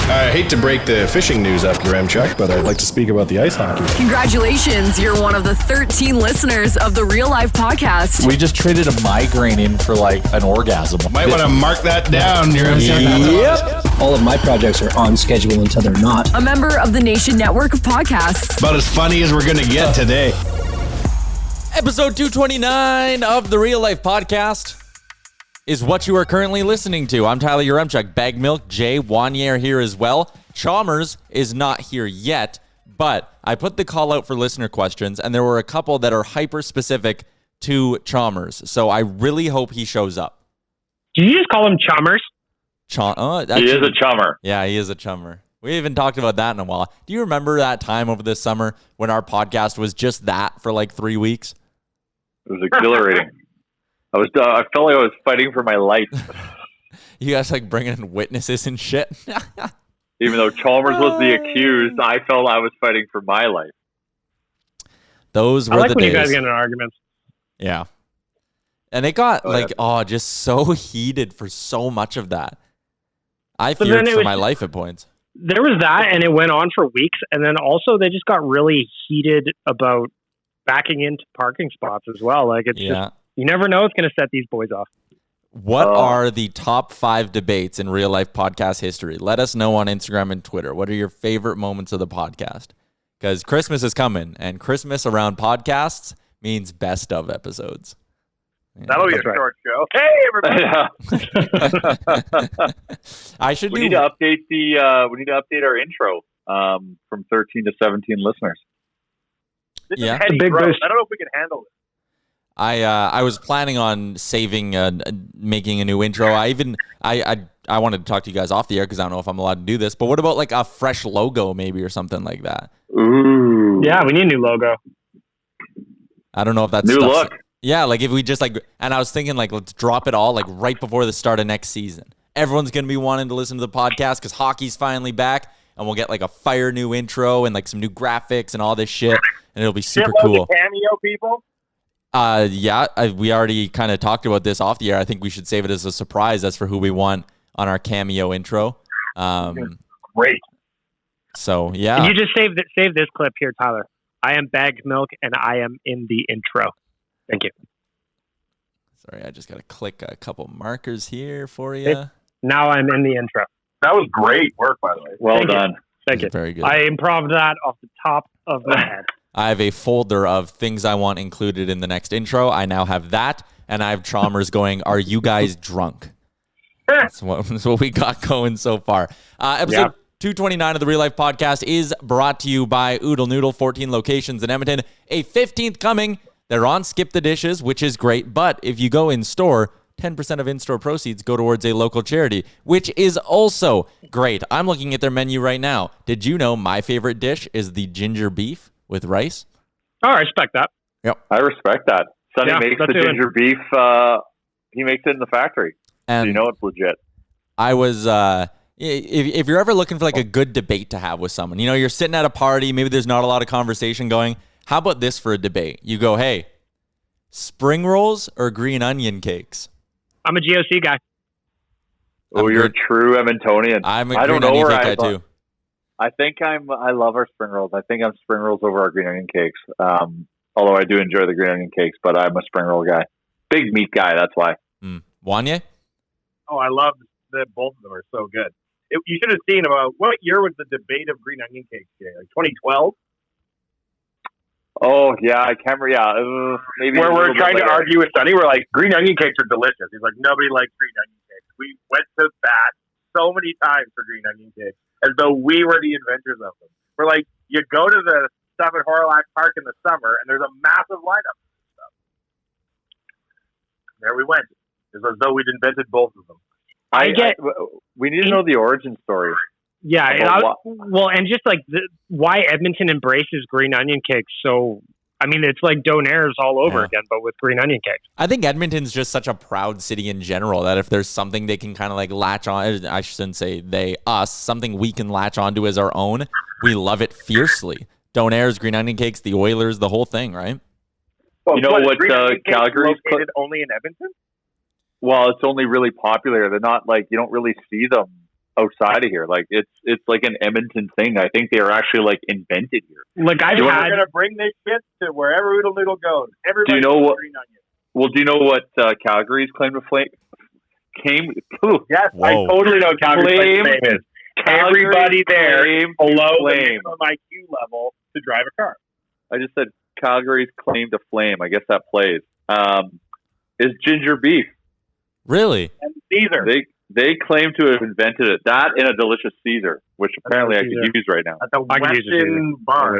I hate to break the fishing news up, Yaremchuk, but I'd like to speak about the ice hockey. Congratulations, you're one of the 13 listeners of the Real Life Podcast. We just traded a migraine in for like an orgasm. Might want to mark that down, Yaremchuk. Yep. All of my projects are on schedule until they're not. A member of the Nation Network of Podcasts. About as funny as we're going to get today. Episode 229 of the Real Life Podcast is what you are currently listening to. I'm Tyler Yaremchuk. Bag Milk, Jay, Wanye are here as well. Chalmers is not here yet, but I put the call out for listener questions, and there were a couple that are hyper-specific to Chalmers, so I really hope he shows up. Did you just call him Chalmers? He is a chummer. Yeah, he is a chummer. We haven't talked about that in a while. Do you remember that time over this summer when our podcast was just that for like 3 weeks? It was exhilarating. I felt like I was fighting for my life. You guys like bringing in witnesses and shit. Even though Chalmers was the accused, I felt I was fighting for my life. Those were I like the when days. you guys get in arguments. Yeah. And it got just so heated for so much of that. I feared for my life at points. There was that, and it went on for weeks, and then also they just got really heated about backing into parking spots as well. Like it's just, you never know what's going to set these boys off. What are the top 5 debates in Real Life Podcast history? Let us know on Instagram and Twitter. What are your favorite moments of the podcast? Because Christmas is coming, and Christmas around podcasts means best of episodes. Yeah, that'll be a short show. Hey, everybody! We need to update our intro from 13 to 17 listeners. This is heady growth. I don't know if we can handle it. I was planning on saving making a new intro. I wanted to talk to you guys off the air because I don't know if I'm allowed to do this. But what about like a fresh logo maybe or something like that? Ooh. Yeah, we need a new logo. I don't know if that's new look. Yeah, like if we just like, and I was thinking like let's drop it all like right before the start of next season. Everyone's gonna be wanting to listen to the podcast because hockey's finally back, and we'll get like a fire new intro and like some new graphics and all this shit, and it'll be super cool. Cameo people. We already kind of talked about this off the air. I think we should save it as a surprise. That's for who we want on our cameo intro. Great. So, yeah. Can you just save this clip here, Tyler? I am Bagged Milk, and I am in the intro. Thank you. Sorry, I just got to click a couple markers here for you. Now I'm in the intro. That was great work, by the way. Well done. Thank you. Very good. I improv'd that off the top of my head. I have a folder of things I want included in the next intro. I now have that, and I have Chalmers going, "Are you guys drunk?" That's what we got going so far. Episode 229 of the Real Life Podcast is brought to you by Oodle Noodle, 14 locations in Edmonton. A 15th coming. They're on Skip the Dishes, which is great. But if you go in-store, 10% of in-store proceeds go towards a local charity, which is also great. I'm looking at their menu right now. Did you know my favorite dish is the ginger beef with rice? Oh, I respect that. Yep. I respect that. Sonny makes the ginger beef. He makes it in the factory. And so you know it's legit. I was, if you're ever looking for like a good debate to have with someone, you're sitting at a party, maybe there's not a lot of conversation going. How about this for a debate? You go, hey, spring rolls or green onion cakes? I'm a GOC guy. You're a true Edmontonian. I'm a green onion cake guy too. I think I love our spring rolls. I think I'm spring rolls over our green onion cakes. Although I do enjoy the green onion cakes, but I'm a spring roll guy. Big meat guy, that's why. Wanye? Oh, I love that both of them are so good. You should have seen about what year was the debate of green onion cakes, Jay? Like 2012? Oh, yeah, I can't remember. Yeah, maybe where we're trying to argue with Sonny. We're like, green onion cakes are delicious. He's like, nobody likes green onion cakes. We went to bat so many times for green onion cakes as though we were the inventors of them. We're like, you go to the stuff at Horilac Park in the summer, and there's a massive lineup of stuff. There we went. It's as though we'd invented both of them. We need to know the origin story. Yeah, and just like why Edmonton embraces green onion cakes. So, I mean, it's like Donairs all over again, but with green onion cakes. I think Edmonton's just such a proud city in general that if there's something they can kind of like latch on, I shouldn't say us, something we can latch onto as our own, we love it fiercely. Donairs, green onion cakes, the Oilers, the whole thing, right? Well, you know what Calgary's located only in Edmonton? Well, it's only really popular. They're not like, you don't really see them outside of here. Like it's like an Edmonton thing. I think they are actually like invented here. Like We're gonna bring this shit to wherever Oodle Noodle goes. Everybody do you know what? green onion. Well, do you know what Calgary's claim to fame came? Ooh, Yes, Whoa. I totally know Calgary's Flame. claim to fame is. Calgary's Everybody there claim to below the flame. minimum IQ level to drive a car. I just said Calgary's claim to flame. I guess that plays. Is ginger beef. Really? And Caesar. They claim to have invented it. That and a delicious Caesar, which apparently I could use right now. At the I can use it Weston bar.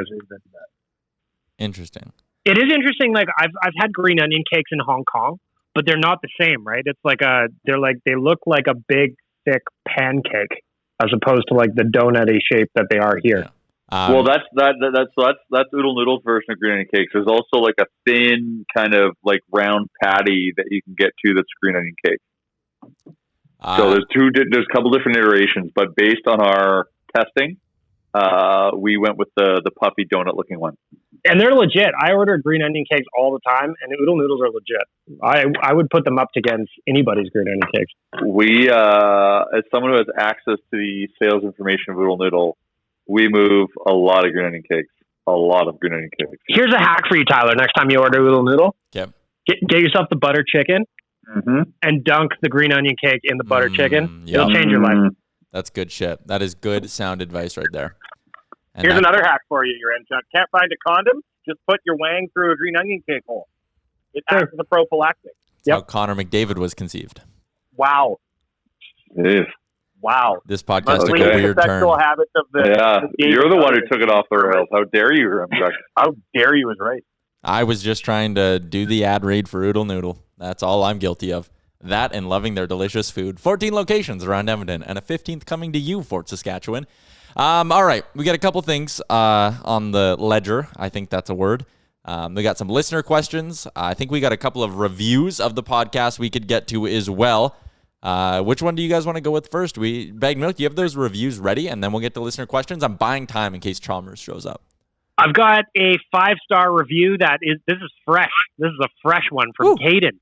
Interesting. It is interesting. Like I've had green onion cakes in Hong Kong, but they're not the same, right? It's like they look like a big thick pancake as opposed to like the donut-y shape that they are here. Yeah. Well, that's Oodle Noodle's version of green onion cakes. There's also like a thin kind of like round patty that you can get to that's green onion cake. So there's a couple different iterations, but based on our testing, we went with the puffy donut looking one. And they're legit. I order green onion cakes all the time, and Oodle Noodles are legit. I would put them up against anybody's green onion cakes. We, as someone who has access to the sales information of Oodle Noodle, we move a lot of green onion cakes. A lot of green onion cakes. Here's a hack for you, Tyler. Next time you order Oodle Noodle, Yep. get yourself the butter chicken and dunk the green onion cake in the butter chicken. Yep. It'll change your life. That's good shit. That is good sound advice right there. And Here's another hack for you, your Chuck. Can't find a condom? Just put your wang through a green onion cake hole. It acts as a prophylactic. That's how Connor McDavid was conceived. Wow. It is. Wow. This podcast took Leave a the weird turn. sexual habits of the You're the one who took it off the rails. How dare you, Chuck? How dare you is right. I was just trying to do the ad read for Oodle Noodle. That's all I'm guilty of. That and loving their delicious food. 14 locations around Edmonton and a 15th coming to you, Fort Saskatchewan. All right, we got a couple things on the ledger. I think that's a word. We got some listener questions. I think we got a couple of reviews of the podcast we could get to as well. Which one do you guys want to go with first? Bag Milk, you have those reviews ready, and then we'll get to listener questions. I'm buying time in case Chalmers shows up. I've got a 5-star review this is fresh. This is a fresh one from Caden.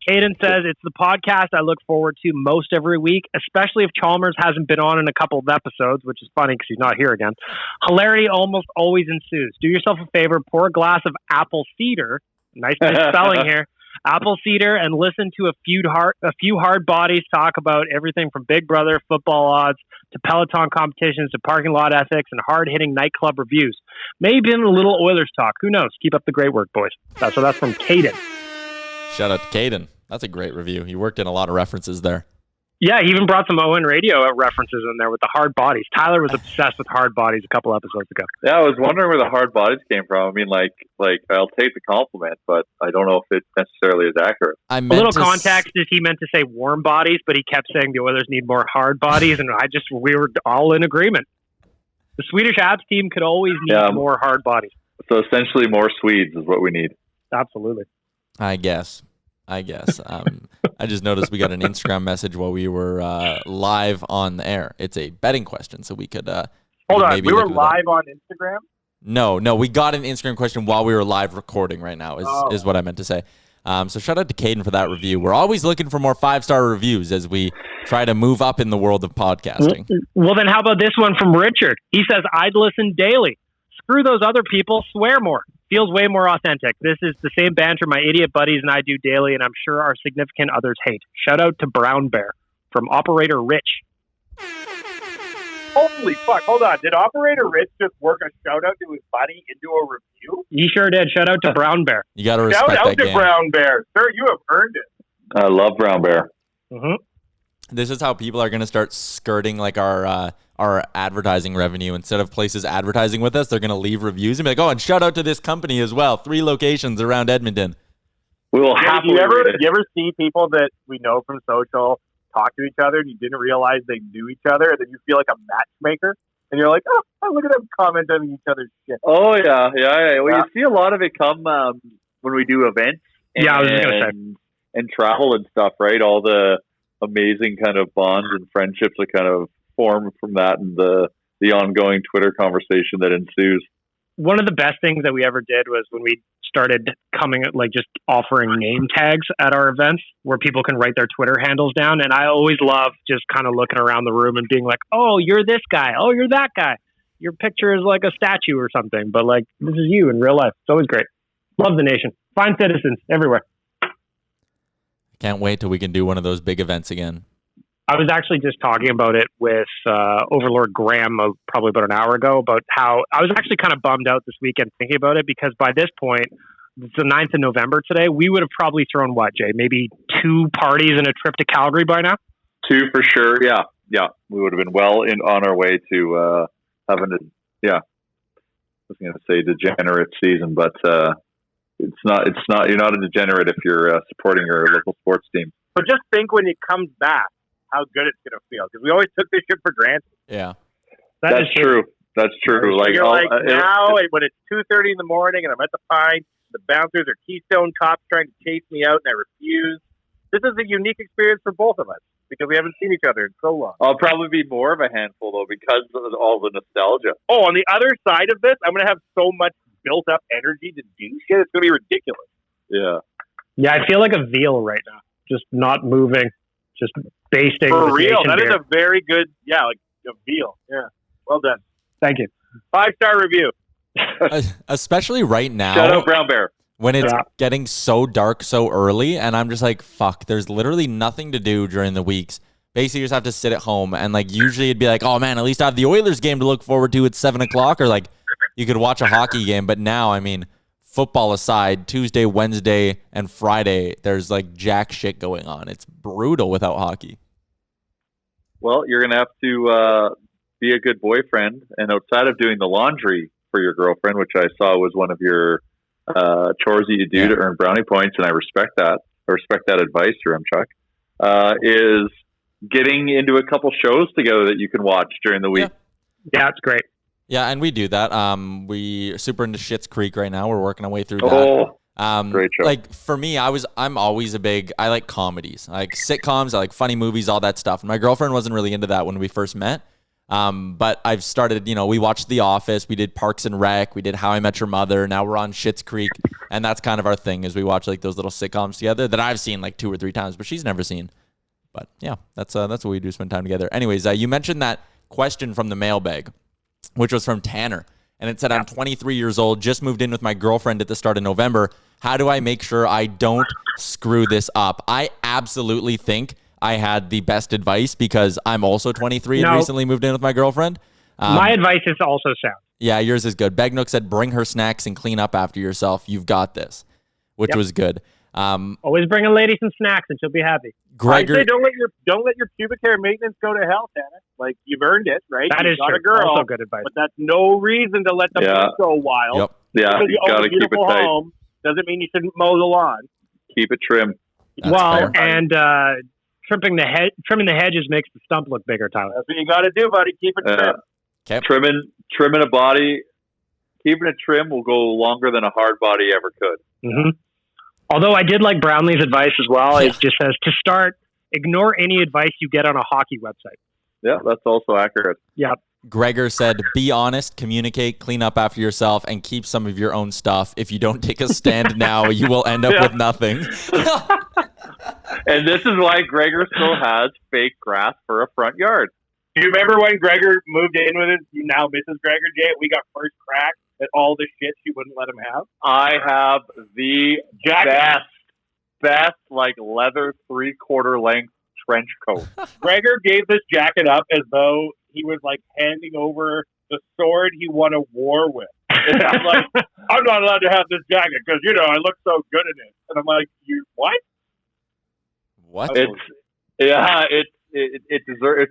Caden says, it's the podcast I look forward to most every week, especially if Chalmers hasn't been on in a couple of episodes, which is funny because he's not here again. Hilarity almost always ensues. Do yourself a favor, pour a glass of apple cider, nice spelling here, apple cider, and listen to a few hard bodies talk about everything from Big Brother, football odds, to Peloton competitions, to parking lot ethics, and hard-hitting nightclub reviews. Maybe even a little Oilers talk. Who knows? Keep up the great work, boys. That's from Caden. Shout out to Caden. That's a great review. He worked in a lot of references there. Yeah, he even brought some Owen Radio references in there with the hard bodies. Tyler was obsessed with hard bodies a couple episodes ago. Yeah, I was wondering where the hard bodies came from. I mean, like I'll take the compliment, but I don't know if it necessarily is accurate. A little context is he meant to say warm bodies, but he kept saying the Oilers need more hard bodies, and we were all in agreement. The Swedish Abs team could always need more hard bodies. So essentially more Swedes is what we need. Absolutely. I guess. I just noticed we got an Instagram message while we were live on the air. It's a betting question, so we could hold on. We were live on Instagram? No, we got an Instagram question while we were live recording right now is what I meant to say. So shout out to Caden for that review. We're always looking for more 5-star reviews as we try to move up in the world of podcasting. Well, then how about this one from Richard? He says, I'd listen daily. Screw those other people. Swear more. Feels way more authentic. This is the same banter my idiot buddies and I do daily, and I'm sure our significant others hate. Shout out to Brown Bear from Operator Rich. Holy fuck. Hold on. Did Operator Rich just work a shout out to his buddy into a review? He sure did. Shout out to Brown Bear. You got to respect Shout out that to Brown Bear. Sir, you have earned it. I love Brown Bear. Mm-hmm. This is how people are going to start skirting like our advertising revenue. Instead of places advertising with us, they're going to leave reviews and be like, oh, and shout out to this company as well. 3 locations around Edmonton. We will happily read it. You ever see people that we know from social talk to each other and you didn't realize they knew each other, and then you feel like a matchmaker? And you're like, oh, look at them commenting on each other's shit. Oh, yeah. Well, you see a lot of it come when we do events I was just going to say. And travel and stuff, right? All the amazing kind of bonds and friendships that kind of form from that, and the ongoing Twitter conversation that ensues. one of the best things that we ever did was when we started coming, like, just offering name tags at our events where people can write their Twitter handles down. And I always love just kind of looking around the room and being like, oh, you're this guy. Oh, you're that guy. Your picture is like a statue or something, but like, this is you in real life. It's always great. Love the nation. Fine citizens everywhere. Can't wait till we can do one of those big events again. I was actually just talking about it with Overlord Graham probably about an hour ago about how I was actually kind of bummed out this weekend thinking about it, because by this point, it's the 9th of November today, we would have probably thrown what, Jay? Maybe 2 parties and a trip to Calgary by now? 2 for sure. Yeah. We would have been well on our way to having a, I was going to say degenerate season, but it's not. You're not a degenerate if you're supporting your local sports team. But just think when it comes back, how good it's going to feel, because we always took this shit for granted. Yeah, that's true. That's true. Like, you're now when it's 2:30 in the morning and I'm at the Pine, the bouncers are Keystone cops trying to chase me out, and I refuse. This is a unique experience for both of us because we haven't seen each other in so long. I'll probably be more of a handful though because of all the nostalgia. Oh, on the other side of this, I'm going to have so much built up energy to do shit. It's going to be ridiculous. Yeah, I feel like a veal right now, just not moving. Just basting. For real. That is a very good, like a veal. Yeah. Well done. Thank you. 5-star review. Especially right now. Shout out Brown Bear. When it's getting so dark so early, and I'm just like, fuck, there's literally nothing to do during the weeks. Basically, you just have to sit at home. And like, usually it'd be like, oh man, at least I have the Oilers game to look forward to at 7 o'clock. Or like, you could watch a hockey game. But now, I mean, football aside, Tuesday, Wednesday, and Friday, there's like jack shit going on. It's brutal without hockey. Well, you're going to have to be a good boyfriend. And outside of doing the laundry for your girlfriend, which I saw was one of your chores that you do to earn brownie points, and I respect that. I respect that advice, Chuck, is getting into a couple shows together that you can watch during the week. Yeah, it's great. Yeah, and we do that. We're super into Schitt's Creek right now. We're working our way through that. Great show. Like for me, I'm always I like comedies. I like sitcoms, I like funny movies, all that stuff. And my girlfriend wasn't really into that when we first met. But I've started, we watched The Office, we did Parks and Rec, we did How I Met Your Mother, now we're on Schitt's Creek, and that's kind of our thing, is we watch like those little sitcoms together that I've seen like 2 or 3 times, but she's never seen. But yeah, that's what we do, spend time together. Anyways, you mentioned that question from the mailbag, which was from Tanner. And it said, I'm 23 years old, just moved in with my girlfriend at the start of November. How do I make sure I don't screw this up? I absolutely think I had the best advice because I'm also 23 and recently moved in with my girlfriend. My advice is also sound. Yeah, yours is good. Begnook said, bring her snacks and clean up after yourself. You've got this, which was good. Always bring a lady some snacks and she'll be happy. Gregor, I say don't let your pubic hair maintenance go to hell, Tanner. Like, you've earned it, right? That is got true. a girl, also good advice. but that's no reason to let the place go wild. Yep. Yeah, because you got to keep it tight. Home doesn't mean you shouldn't mow the lawn. Keep it trim. That's fair. And trimming the hedges makes the stump look bigger, Tyler. That's what you got to do, buddy. Keep it trim. Okay. Trimming a body, keeping it trim will go longer than a hard body ever could. Mm-hmm. Although I did like Brownlee's advice as well. It just says to start, ignore any advice you get on a hockey website. Yeah, that's also accurate. Yeah. Gregor said, be honest, communicate, clean up after yourself, and keep some of your own stuff. If you don't take a stand now, you will end up with nothing. And this is why Gregor still has fake grass for a front yard. Do you remember when Gregor moved in with us? Now Mrs. Gregor, Jay, we got first crack at all the shit she wouldn't let him have. I have the best like leather 3/4 length trench coat. Gregor gave this jacket up as though he was like handing over the sword he won a war with. And I'm like, I'm not allowed to have this jacket because I look so good in it. And I'm like, you what? What? It's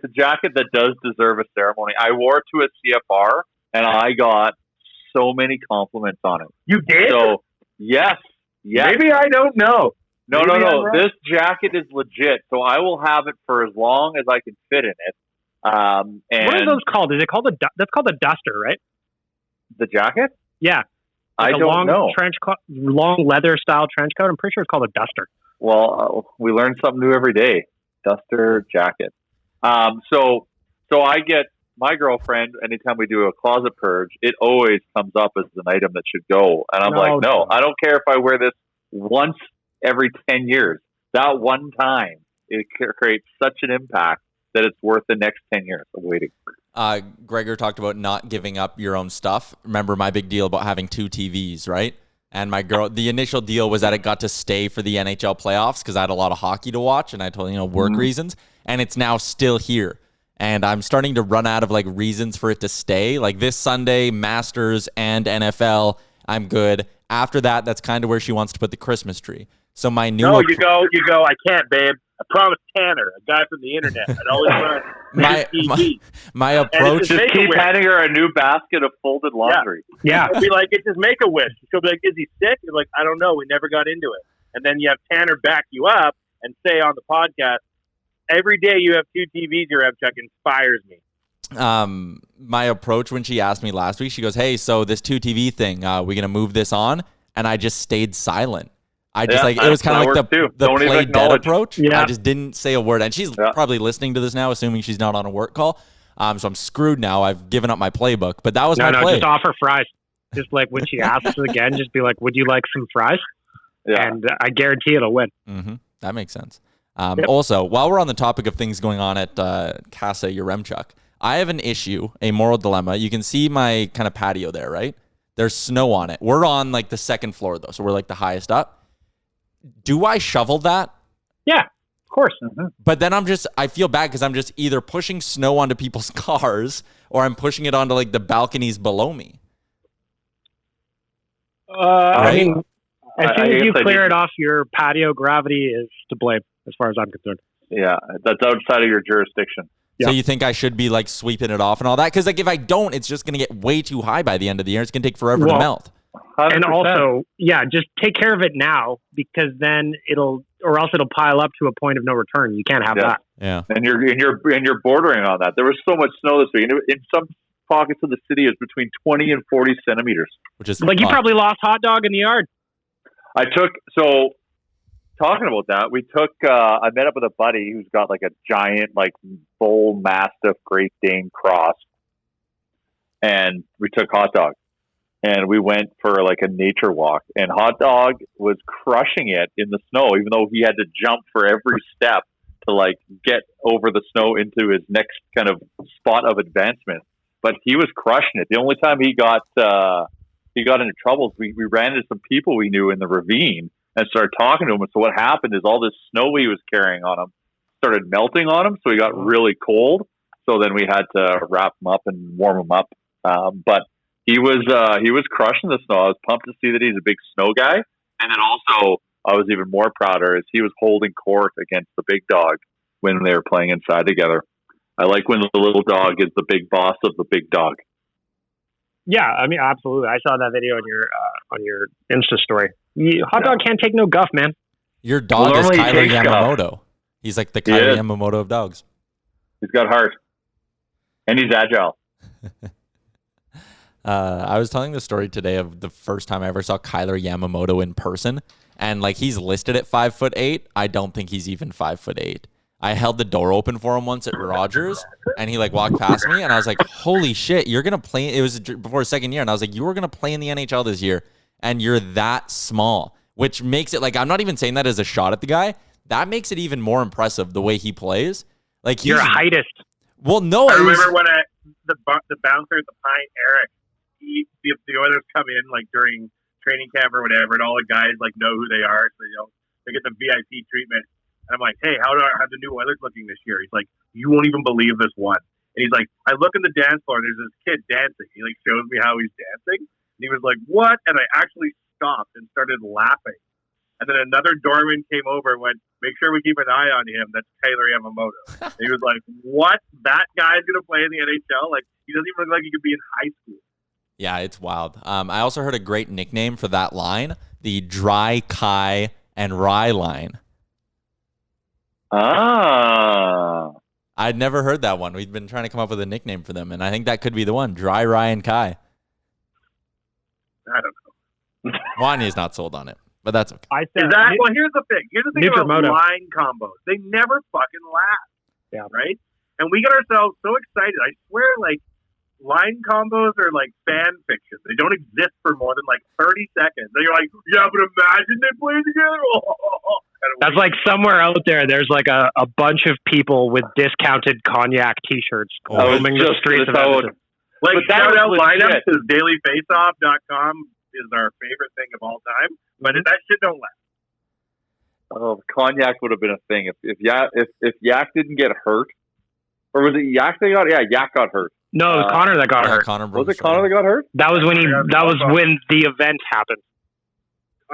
a jacket that does deserve a ceremony. I wore it to a CFR and I got so many compliments on it. You did? So yes. Maybe I don't know. No. This jacket is legit, so I will have it for as long as I can fit in it. And what are those called? Is it called that's called a duster, right? The jacket? Yeah. I don't know. Long leather style trench coat. I'm pretty sure it's called a duster. Well, we learn something new every day. Duster jacket. So I get my girlfriend, anytime we do a closet purge, it always comes up as an item that should go. And I'm like, no, I don't care if I wear this once every 10 years. That one time, it creates such an impact that it's worth the next 10 years of waiting. Gregor talked about not giving up your own stuff. Remember my big deal about having 2 TVs, right? And the initial deal was that it got to stay for the NHL playoffs because I had a lot of hockey to watch, and I told work reasons, and it's now still here. And I'm starting to run out of like reasons for it to stay. Like this Sunday, Masters and NFL, I'm good. After that, that's kind of where she wants to put the Christmas tree. So my new you go. I can't, babe. I promised Tanner, a guy from the internet. I'd always run my approach. Just keep handing her a new basket of folded laundry. Yeah. It'll be like, it's just Make-A-Wish. She'll be like, is he sick? You're like, I don't know. We never got into it. And then you have Tanner back you up and say on the podcast, every day you have 2 TVs, your Chuck inspires me. My approach when she asked me last week, she goes, hey, so this 2 TV thing, we going to move this on? And I just stayed silent. It was kind of like the play dead approach. Yeah. I just didn't say a word. And she's probably listening to this now, assuming she's not on a work call. So I'm screwed now. I've given up my playbook. But that was my play. Just offer fries. Just like when she asks again, just be like, would you like some fries? Yeah. And I guarantee it'll win. Mm-hmm. That makes sense. Also, while we're on the topic of things going on at Casa Yaremchuk, I have an issue, a moral dilemma. You can see my kind of patio there, right? There's snow on it. We're on like the second floor though, so we're like the highest up. Do I shovel that? Yeah, of course. Mm-hmm. But then I feel bad because I'm just either pushing snow onto people's cars or I'm pushing it onto like the balconies below me. Right? I mean, as soon as you clear it off your patio, gravity is to blame as far as I'm concerned. Yeah, that's outside of your jurisdiction. So you think I should be like sweeping it off and all that? Because like if I don't, it's just going to get way too high by the end of the year. It's going to take forever to melt. 100%. And also, just take care of it now because then it'll pile up to a point of no return. You can't have that. Yeah. And you're bordering on that. There was so much snow this week. And in some pockets of the city, it's between 20 and 40 centimeters. Which is like you probably lost hot dog in the yard. Talking about that, I met up with a buddy who's got like a giant, like bull mastiff Great Dane cross. And we took Hot Dog. And we went for like a nature walk, and Hot Dog was crushing it in the snow, even though he had to jump for every step to like get over the snow into his next kind of spot of advancement. But he was crushing it. The only time he got into trouble, we ran into some people we knew in the ravine and started talking to him. And so what happened is all this snow he was carrying on him started melting on him. So he got really cold. So then we had to wrap him up and warm him up. But he was crushing the snow. I was pumped to see that he's a big snow guy. And then also I was even more prouder is he was holding court against the big dog when they were playing inside together. I like when the little dog is the big boss of the big dog. Yeah, I mean, absolutely. I saw that video on your Insta story. Hot Dog can't take no guff, man. Your dog is Kyler Yamamoto. He's like the Kyler Yamamoto of dogs. He's got heart. And he's agile. I was telling the story today of the first time I ever saw Kyler Yamamoto in person. And like he's listed at 5'8". I don't think he's even 5'8". I held the door open for him once at Rogers, and he like walked past me, and I was like, "Holy shit, you're gonna play!" It was before his second year, and I was like, "You were gonna play in the NHL this year, and you're that small," which makes it like I'm not even saying that as a shot at the guy. That makes it even more impressive the way he plays. Like you're a heightist. Well, no, I remember when the bouncer at the Pine, Eric, the others come in like during training camp or whatever, and all the guys like know who they are, so they get the VIP treatment. And I'm like, hey, how the new Oilers looking this year? He's like, you won't even believe this one. And he's like, I look in the dance floor, and there's this kid dancing. He like shows me how he's dancing. And he was like, what? And I actually stopped and started laughing. And then another doorman came over and went, make sure we keep an eye on him. That's Taylor Yamamoto. And he was like, what? That guy's going to play in the NHL? Like, he doesn't even look like he could be in high school. Yeah, it's wild. I also heard a great nickname for that line, the Dry Kai and Rye line. Ah. I'd never heard that one. We've been trying to come up with a nickname for them, and I think that could be the one. Dry Ryan Kai. I don't know. Wanya's not sold on it, but that's okay. Well, here's the thing. Here's the thing about line combos. They never fucking last. Yeah. Right? And we got ourselves so excited. I swear, like, line combos are like fan fiction. They don't exist for more than like 30 seconds. And you're like, yeah, but imagine they play together. That's like somewhere out there's like a bunch of people with discounted cognac T-shirts roaming the streets of Edmonton. Like, that shout out was lineups legit. because dailyfaceoff.com is our favorite thing of all time. But that shit don't last. Oh, cognac would have been a thing if Yak didn't get hurt, or was it Yak that got? Yeah, Yak got hurt. No, it was Connor that got hurt. Was it Connor that got hurt? That was when the event happened.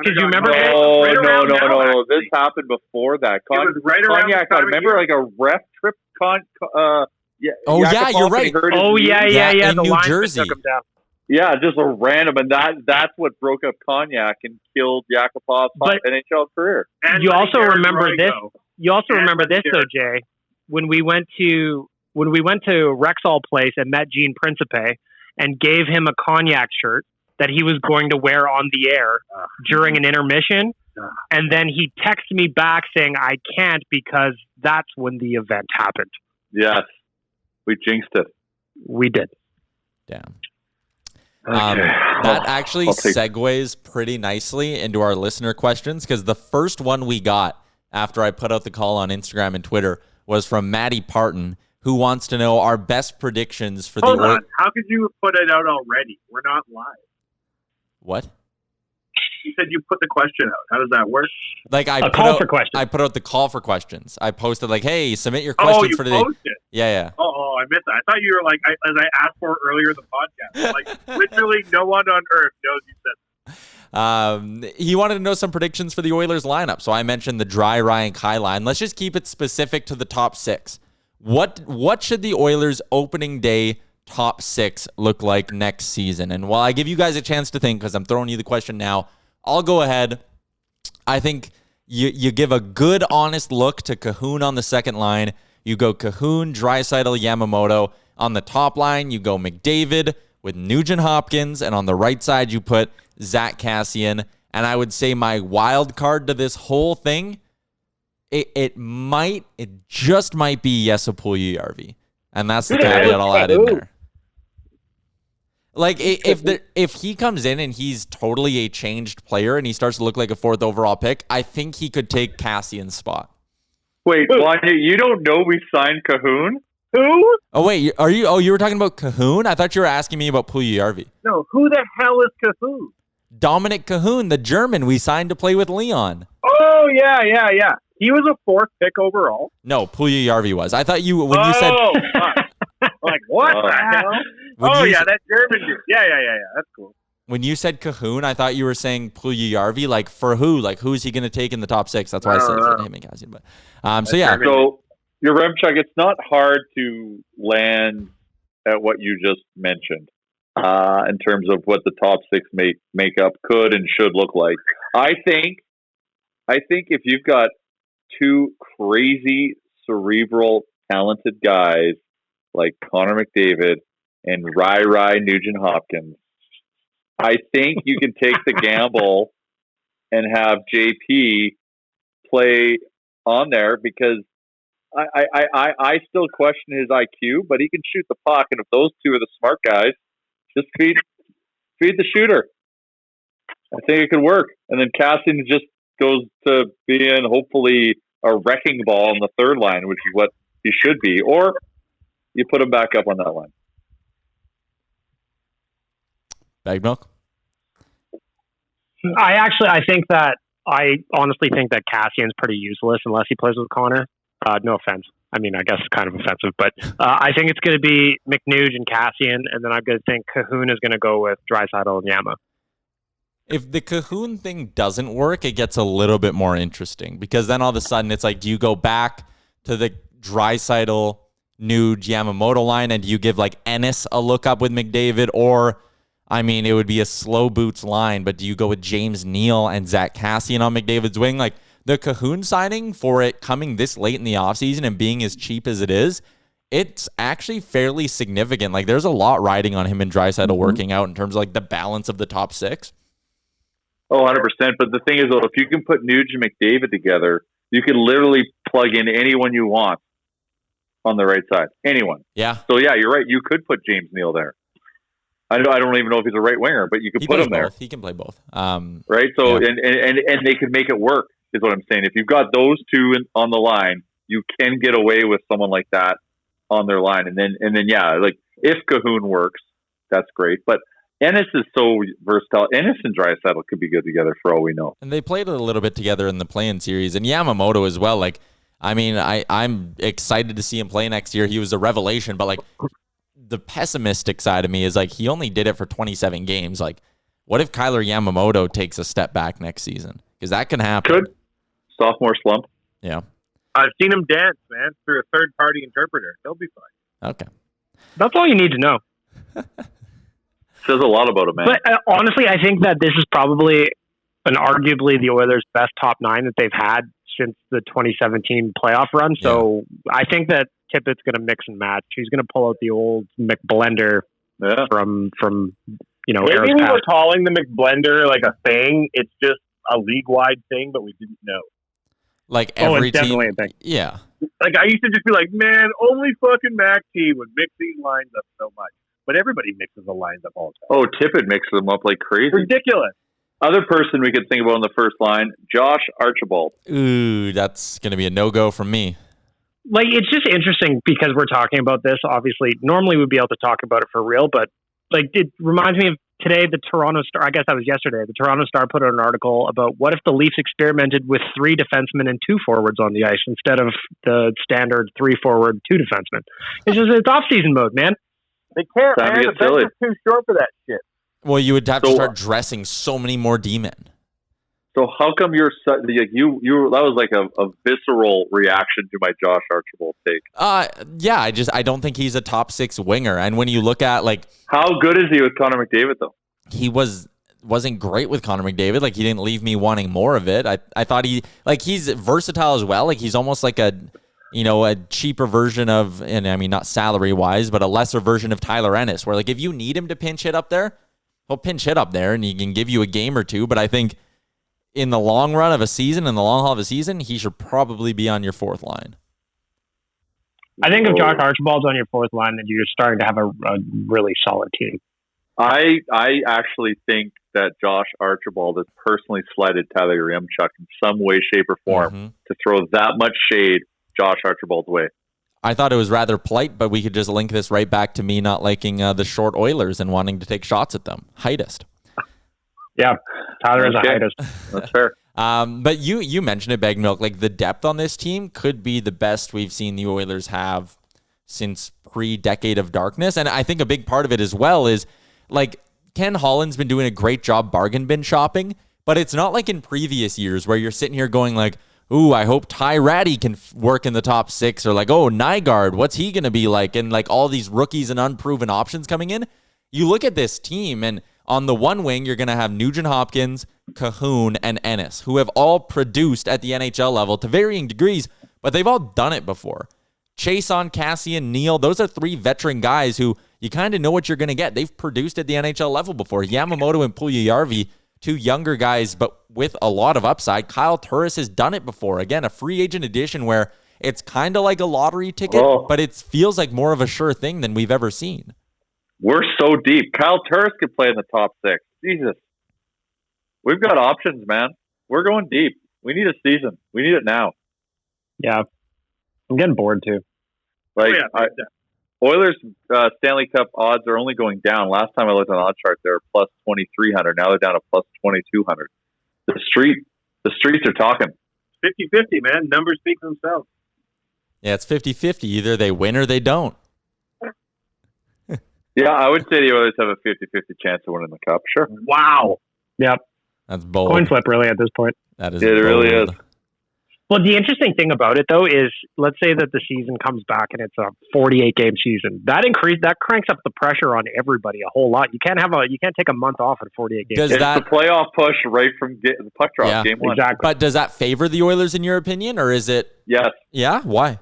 Did you remember? No. This happened before that. It was right around Cognac the time got. Remember, like a ref trip. Yeah, you're right. Yeah. In The New line Jersey. took him down. Yeah, just a random, and that's what broke up Cognac and killed Yakupov's NHL career. And you also remember this. You also remember this though, Jay, when we went to Rexall Place and met Gene Principe and gave him a cognac shirt that he was going to wear on the air during an intermission, and then he texted me back saying I can't because that's when the event happened. Yes, we jinxed it. We did. Damn. Okay. That actually segues pretty nicely into our listener questions, because the first one we got after I put out the call on Instagram and Twitter was from Maddie Parton, who wants to know our best predictions for Hold on. How could you put it out already? We're not live. What? You said you put the question out. How does that work? Like I put out the call for questions. I posted like, "Hey, submit your questions for today." Posted? Yeah. Oh, I missed that. I thought you were like, as I asked for earlier in the podcast. Like, literally, no one on earth knows you said that. He wanted to know some predictions for the Oilers lineup, so I mentioned the Dry Ryan Kai line. Let's just keep it specific to the top six. What should the Oilers opening day top six look like next season? And while I give you guys a chance to think, because I'm throwing you the question now, I'll go ahead. I think you give a good, honest look to Cahoon on the second line. You go Cahoon, Draisaitl, Yamamoto. On the top line, you go McDavid with Nugent Hopkins. And on the right side, you put Zach Kassian. And I would say my wild card to this whole thing, it just might be Jesse Puljujärvi. And that's the caveat I'll add in there. Like, if he comes in and he's totally a changed player and he starts to look like a fourth overall pick, I think he could take Cassian's spot. Wait, you don't know we signed Cahoon? Who? Oh, wait, you were talking about Cahoon? I thought you were asking me about Puljujärvi. No, who the hell is Cahoon? Dominic Cahoon, the German we signed to play with Leon. Oh, yeah. He was a fourth pick overall. No, Puljujärvi was. I thought you said... Like, what the hell? That German dude. Yeah. That's cool. When you said Cahoon, I thought you were saying Puljujärvi. Like, for who? Like, who's he going to take in the top six? That's why I said for him and Cassian. But, so, yeah. So, your Remchuk, it's not hard to land at what you just mentioned in terms of what the top six makeup could and should look like. I think if you've got two crazy, cerebral, talented guys like Connor McDavid and Rai Nugent Hopkins, I think you can take the gamble and have JP play on there, because I still question his IQ, but he can shoot the puck, and if those two are the smart guys, just feed the shooter. I think it could work. And then Cassian just goes to being hopefully a wrecking ball on the third line, which is what he should be, or you put him back up on that line. Bag milk? I honestly think that Cassian's pretty useless unless he plays with Connor. No offense. I mean, I guess it's kind of offensive, but I think it's going to be McNugent and Cassian, and then I'm going to think Cahoon is going to go with Draisaitl and Yama. If the Cahoon thing doesn't work, it gets a little bit more interesting, because then all of a sudden it's like, do you go back to the Draisaitl, Nuge, Yamamoto line, and do you give like Ennis a look up with McDavid? Or, I mean, it would be a slow boots line, but do you go with James Neal and Zach Kassian on McDavid's wing? Like, the Cahoon signing, for it coming this late in the offseason and being as cheap as it is, it's actually fairly significant. Like, there's a lot riding on him and Draisaitl working out in terms of like the balance of the top six. Oh, 100%. But the thing is, though, if you can put Nuge and McDavid together, you can literally plug in anyone you want. on the right side. Anyone. Yeah. So yeah, you're right. You could put James Neal there. I don't even know if he's a right winger, but you could put him there. He can play both. Right. So yeah. and they could make it work. Is what I'm saying. If you've got those two on the line, you can get away with someone like that on their line, and then yeah, like if Cahoon works, that's great. But Ennis is so versatile. Ennis and Draisaitl could be good together for all we know. And they played a little bit together in the play-in series, and Yamamoto as well. Like, I mean, I'm excited to see him play next year. He was a revelation, but like the pessimistic side of me is like he only did it for 27 games. Like, what if Kyler Yamamoto takes a step back next season? Because that can happen. Could. Sophomore slump. Yeah. I've seen him dance, man, through a third-party interpreter. He'll be fine. Okay. That's all you need to know. Says a lot about him, man. But honestly, I think that this is probably and arguably the Oilers' best top nine that they've had since the 2017 playoff run. So I think that Tippett's going to mix and match. He's going to pull out the old McBlender from Maybe we were calling the McBlender like a thing. It's just a league-wide thing, but we didn't know. Like every it's definitely team, a thing. Yeah. Like I used to just be like, man, only fucking Mac T would mix these lines up so much. But everybody mixes the lines up all the time. Oh, Tippett mixes them up like crazy. Ridiculous. Other person we could think about on the first line, Josh Archibald. Ooh, that's going to be a no-go from me. Like, it's just interesting because we're talking about this. Obviously, normally we'd be able to talk about it for real, but like it reminds me of today, the Toronto Star, I guess that was yesterday, the Toronto Star put out an article about what if the Leafs experimented with 3 defensemen and 2 forwards on the ice instead of the standard 3 forward, 2 defensemen. It's off-season mode, man. They can't, Time to man. get The bench silly. is too short for that shit. Well, you would have to start dressing so many more D-men. So how come you're you that was like a visceral reaction to my Josh Archibald take? Yeah, I don't think he's a top 6 winger. And when you look at like how good is he with Connor McDavid though? He wasn't great with Connor McDavid. Like he didn't leave me wanting more of it. I thought he's versatile as well. Like he's almost like a cheaper version of, and I mean not salary wise, but a lesser version of Tyler Ennis, where like if you need him to pinch hit up there, he'll pinch hit up there and he can give you a game or two. But I think in the long run of a season, in the long haul of a season, he should probably be on your 4th line. I think if Josh Archibald's on your 4th line, then you're starting to have a really solid team. I actually think that Josh Archibald has personally slighted Tyler Yaremchuk in some way, shape, or form to throw that much shade Josh Archibald's way. I thought it was rather polite, but we could just link this right back to me not liking the short Oilers and wanting to take shots at them. Heightist. Yeah, Tyler is a heightist. That's fair. But you mentioned it, Bag Milk. Like the depth on this team could be the best we've seen the Oilers have since pre-Decade of Darkness. And I think a big part of it as well is like Ken Holland's been doing a great job bargain bin shopping, but it's not like in previous years where you're sitting here going like, ooh, I hope Ty Ratty can work in the top 6, or like, oh, Nygaard, what's he going to be like? And like all these rookies and unproven options coming in. You look at this team, and on the one wing, you're going to have Nugent Hopkins, Cahoon, and Ennis, who have all produced at the NHL level to varying degrees, but they've all done it before. Chason, Cassian, Neal, those are 3 veteran guys who you kind of know what you're going to get. They've produced at the NHL level before. Yamamoto and Puljujarvi, 2 younger guys, but with a lot of upside. Kyle Turris has done it before. Again, a free agent addition where it's kind of like a lottery ticket, but it feels like more of a sure thing than we've ever seen. We're so deep. Kyle Turris could play in the top 6. Jesus. We've got options, man. We're going deep. We need a season. We need it now. Yeah. I'm getting bored too. Like, Oilers Stanley Cup odds are only going down. Last time I looked on odd chart, they were plus 2,300. Now they're down to plus 2,200. The streets are talking. 50-50, man. Numbers speak for themselves. Yeah, it's 50-50. Either they win or they don't. Yeah, I would say the Oilers have a 50-50 chance of winning the Cup. Sure. Wow. Yep. That's bold. Coin flip, really, at this point. That is it bold. really is. Well, the interesting thing about it, though, is let's say that the season comes back and it's a 48-game season. That cranks up the pressure on everybody a whole lot. You can't take a month off in 48 games. It's the playoff push right from the puck drop, game 1. Exactly. But does that favor the Oilers in your opinion, or is it? Yes. Yeah? Why?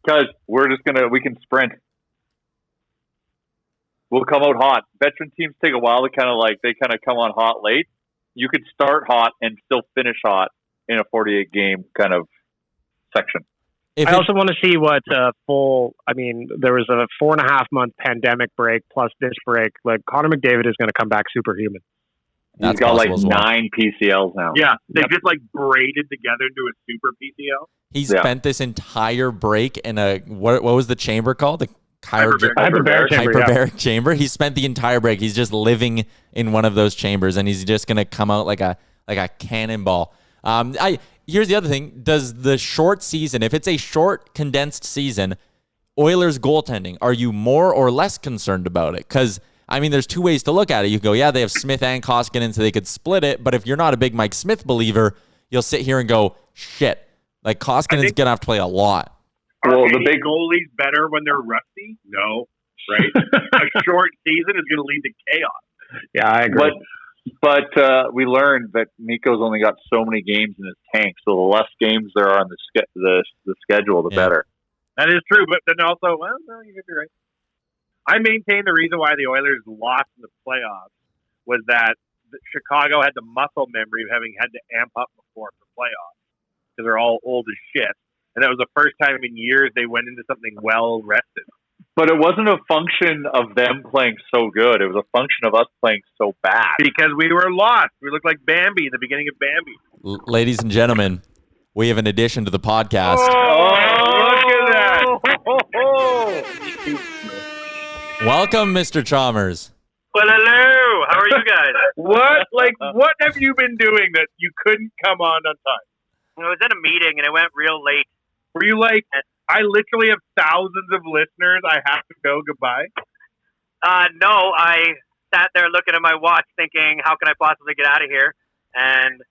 Because we can sprint. We'll come out hot. Veteran teams take a while to kind of come on hot late. You could start hot and still finish hot in a 48-game kind of section. I also want to see what there was a 4.5-month pandemic break plus this break. Like, Connor McDavid is going to come back superhuman. He's got like 9 PCLs now. Yeah, they just like braided together into a super PCL. He spent this entire break in a what was the chamber called? The hyperbaric chamber. He spent the entire break. He's just living in one of those chambers, and he's just gonna come out like a cannonball. Here's the other thing: does the short season, if it's a short condensed season, Oilers goaltending, are you more or less concerned about it? Because there's two ways to look at it. You can go, yeah, they have Smith and Koskinen, so they could split it. But if you're not a big Mike Smith believer, you'll sit here and go, shit, like Koskinen's gonna have to play a lot. Well, the big goalie's better when they're rusty? No, right? A short season is going to lead to chaos. Yeah, I agree. But we learned that Mikko's only got so many games in his tank, so the less games there are on the schedule, the better. That is true, but then also, no, you could be right. I maintain the reason why the Oilers lost in the playoffs was that Chicago had the muscle memory of having had to amp up before for playoffs because they're all old as shit. And that was the first time in years they went into something well rested. But it wasn't a function of them playing so good. It was a function of us playing so bad. Because we were lost. We looked like Bambi in the beginning of Bambi. Ladies and gentlemen, we have an addition to the podcast. Look at that. Welcome, Mr. Chalmers. Well, hello. How are you guys? What have you been doing that you couldn't come on time? I was at a meeting and it went real late. Were you like, I literally have thousands of listeners. I have to go. Goodbye. No, I sat there looking at my watch thinking, how can I possibly get out of here? And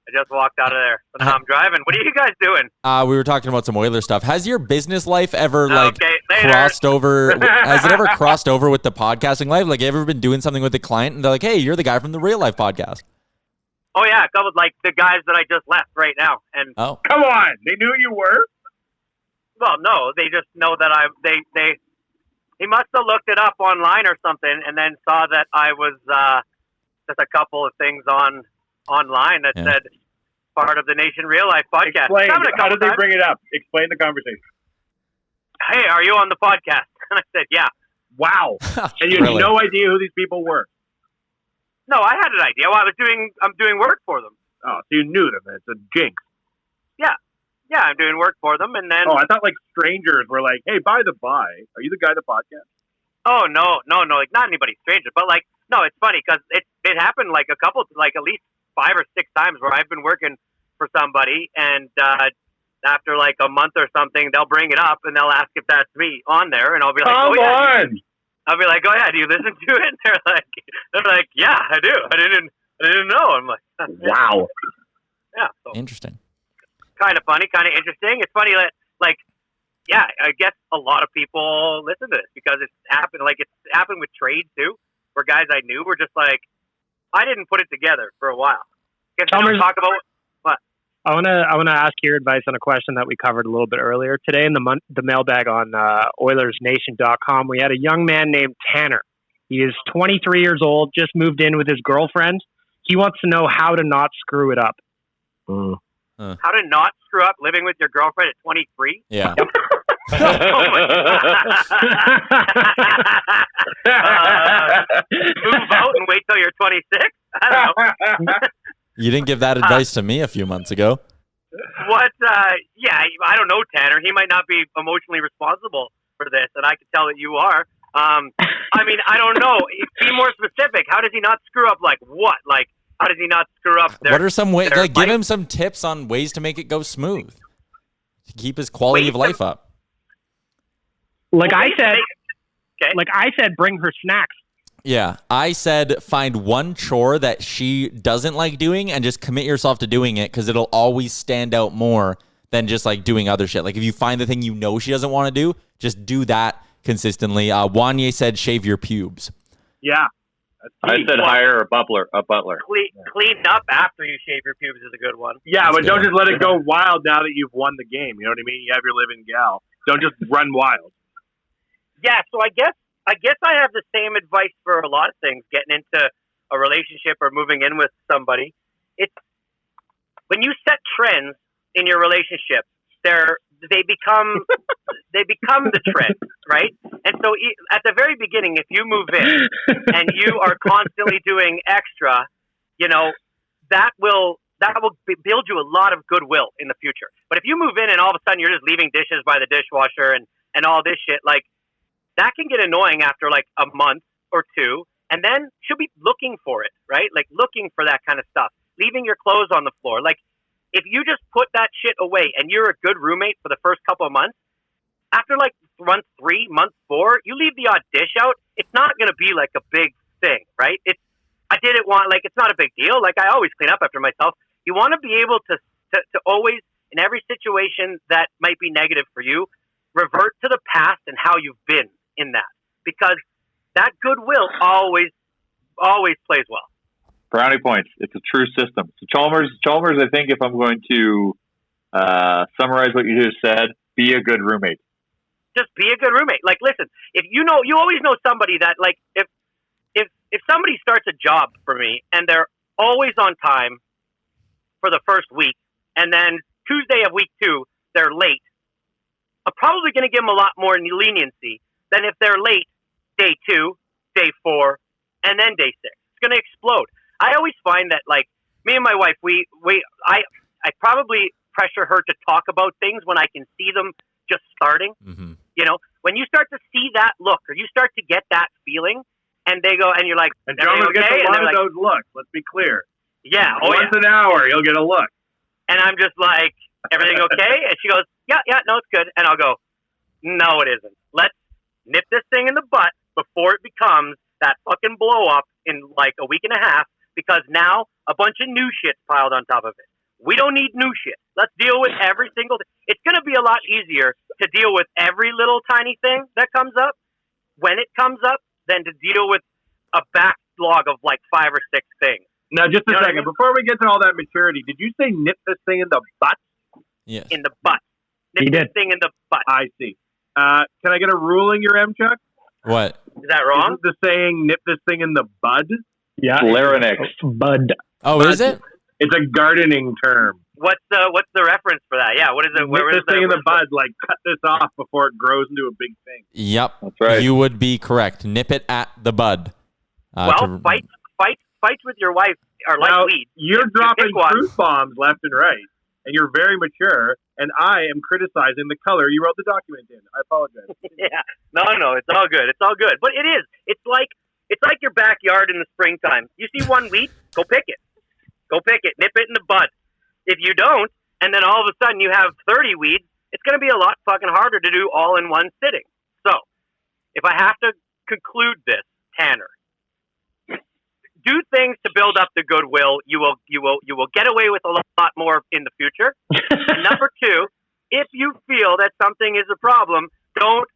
I just walked out of there. So now I'm driving. What are you guys doing? We were talking about some Oilers stuff. Has your business life ever later. crossed over? Has it ever crossed over with the podcasting life? Like, you ever been doing something with a client and they're like, hey, you're the guy from the Real Life podcast? Oh, yeah. A couple of, the guys that I just left right now. And come on. They knew you were? Well, no. They just know that he must have looked it up online or something and then saw that I was just a couple of things online that said part of the Nation Real Life podcast. Explain. How did they bring it up? Explain the conversation. Hey, are you on the podcast? And I said, yeah. Wow. And you had no idea who these people were? No, I had an idea. Well, I'm doing work for them. Oh, so you knew them. It's a jinx. Yeah, I'm doing work for them. And then... Oh, I thought strangers were like, hey, by the by, are you the guy that podcast? Oh, no. Not anybody stranger. But no, it's funny because it happened a couple, at least 5 or 6 times where I've been working for somebody and after a month or something, they'll bring it up and they'll ask if that's me on there. And I'll be like, Come on. I'll be like, oh yeah, do you listen to it? And they're like, yeah, I do. I didn't know. I'm like, wow. Yeah. So interesting. Kind of funny, kind of interesting. It's funny that I guess a lot of people listen to this because it's happened. It's happened with trades too, where guys I knew were just like, I didn't put it together for a while. Chalmers, talk about what? I want to ask your advice on a question that we covered a little bit earlier today in the mailbag on OilersNation.com. We had a young man named Tanner. He is 23 years old, just moved in with his girlfriend. He wants to know how to not screw it up. How to not screw up living with your girlfriend at 23? Yeah. Move out and wait till you're 26? I don't know. You didn't give that advice to me a few months ago. What? Yeah, I don't know, Tanner. He might not be emotionally responsible for this, and I can tell that you are. I don't know. Be more specific. How does he not screw up? What? How does he not screw up? What are some ways? Give him some tips on ways to make it go smooth, to keep his quality of life up. I said, bring her snacks. Yeah, I said find one chore that she doesn't like doing and just commit yourself to doing it because it'll always stand out more than just doing other shit. If you find the thing you know she doesn't want to do, just do that consistently. Wanye said shave your pubes. Yeah. I said hire a butler. Clean up after you shave your pubes is a good one. Yeah, but don't just let it go wild now that you've won the game. You know what I mean? You have your living gal. Don't just run wild. Yeah, so I guess I have the same advice for a lot of things, getting into a relationship or moving in with somebody. It's when you set trends in your relationship, they're they become the trend, right? And so at the very beginning, if you move in and you are constantly doing extra, that will build you a lot of goodwill in the future. But if you move in and all of a sudden you're just leaving dishes by the dishwasher and all this shit, like that can get annoying after like a month or two. And then she'll be looking for it, right? Like looking for that kind of stuff, leaving your clothes on the floor. Like if you just put that shit away and you're a good roommate for the first couple of months, after like month 3, month 4, you leave the odd dish out. It's not going to be like a big thing, right? It's not a big deal. Like I always clean up after myself. You want to be able to always, in every situation that might be negative for you, revert to the past and how you've been in that, because that goodwill always plays well. Brownie points. It's a true system. So Chalmers, I think if I'm going to summarize what you just said, be a good roommate. Just be a good roommate. Like, listen, if you always know somebody that, like, if somebody starts a job for me and they're always on time for the first week, and then Tuesday of week 2, they're late, I'm probably going to give them a lot more leniency than if they're late day 2, day 4, and then day 6. It's going to explode. I always find that, like, me and my wife, I probably pressure her to talk about things when I can see them just starting. Mm-hmm. When you start to see that look, or you start to get that feeling, and they go, and you're like, and Chalmers okay? gets a lot of like, those looks. Let's be clear. Yeah. Once an hour, you'll get a look. And I'm just like, everything okay? And she goes, yeah, no, it's good. And I'll go, no, it isn't. Let's nip this thing in the butt before it becomes that fucking blow up in like a week and a half, because now a bunch of new shit's piled on top of it. We don't need new shit. Let's deal with every single thing. It's going to be a lot easier to deal with every little tiny thing that comes up when it comes up than to deal with a backlog of like 5 or 6 things. Now, just a second. Before we get to all that maturity, did you say nip this thing in the butt? Yes. In the butt. Nip this thing in the butt. I see. Can I get a ruling, your M, Chuck? What? Is that wrong? Isn't the saying nip this thing in the bud? Yeah. Larynx. Bud. Oh, Bud. Is it? It's a gardening term. What's the reference for that? Yeah, what is it? Nip this thing in the bud, like cut this off before it grows into a big thing. Yep. That's right. You would be correct. Nip it at the bud. Fight with your wife are like now, weeds. You're dropping truth bombs left and right, and you're very mature, and I am criticizing the color you wrote the document in. I apologize. Yeah. No, it's all good. It's all good. But it is. It's like your backyard in the springtime. You see one weed, go pick it. Go pick it. Nip it in the bud. If you don't, and then all of a sudden you have 30 weeds, it's going to be a lot fucking harder to do all in one sitting. So, if I have to conclude this, Tanner, do things to build up the goodwill. You will get away with a lot more in the future. And number 2, if you feel that something is a problem, don't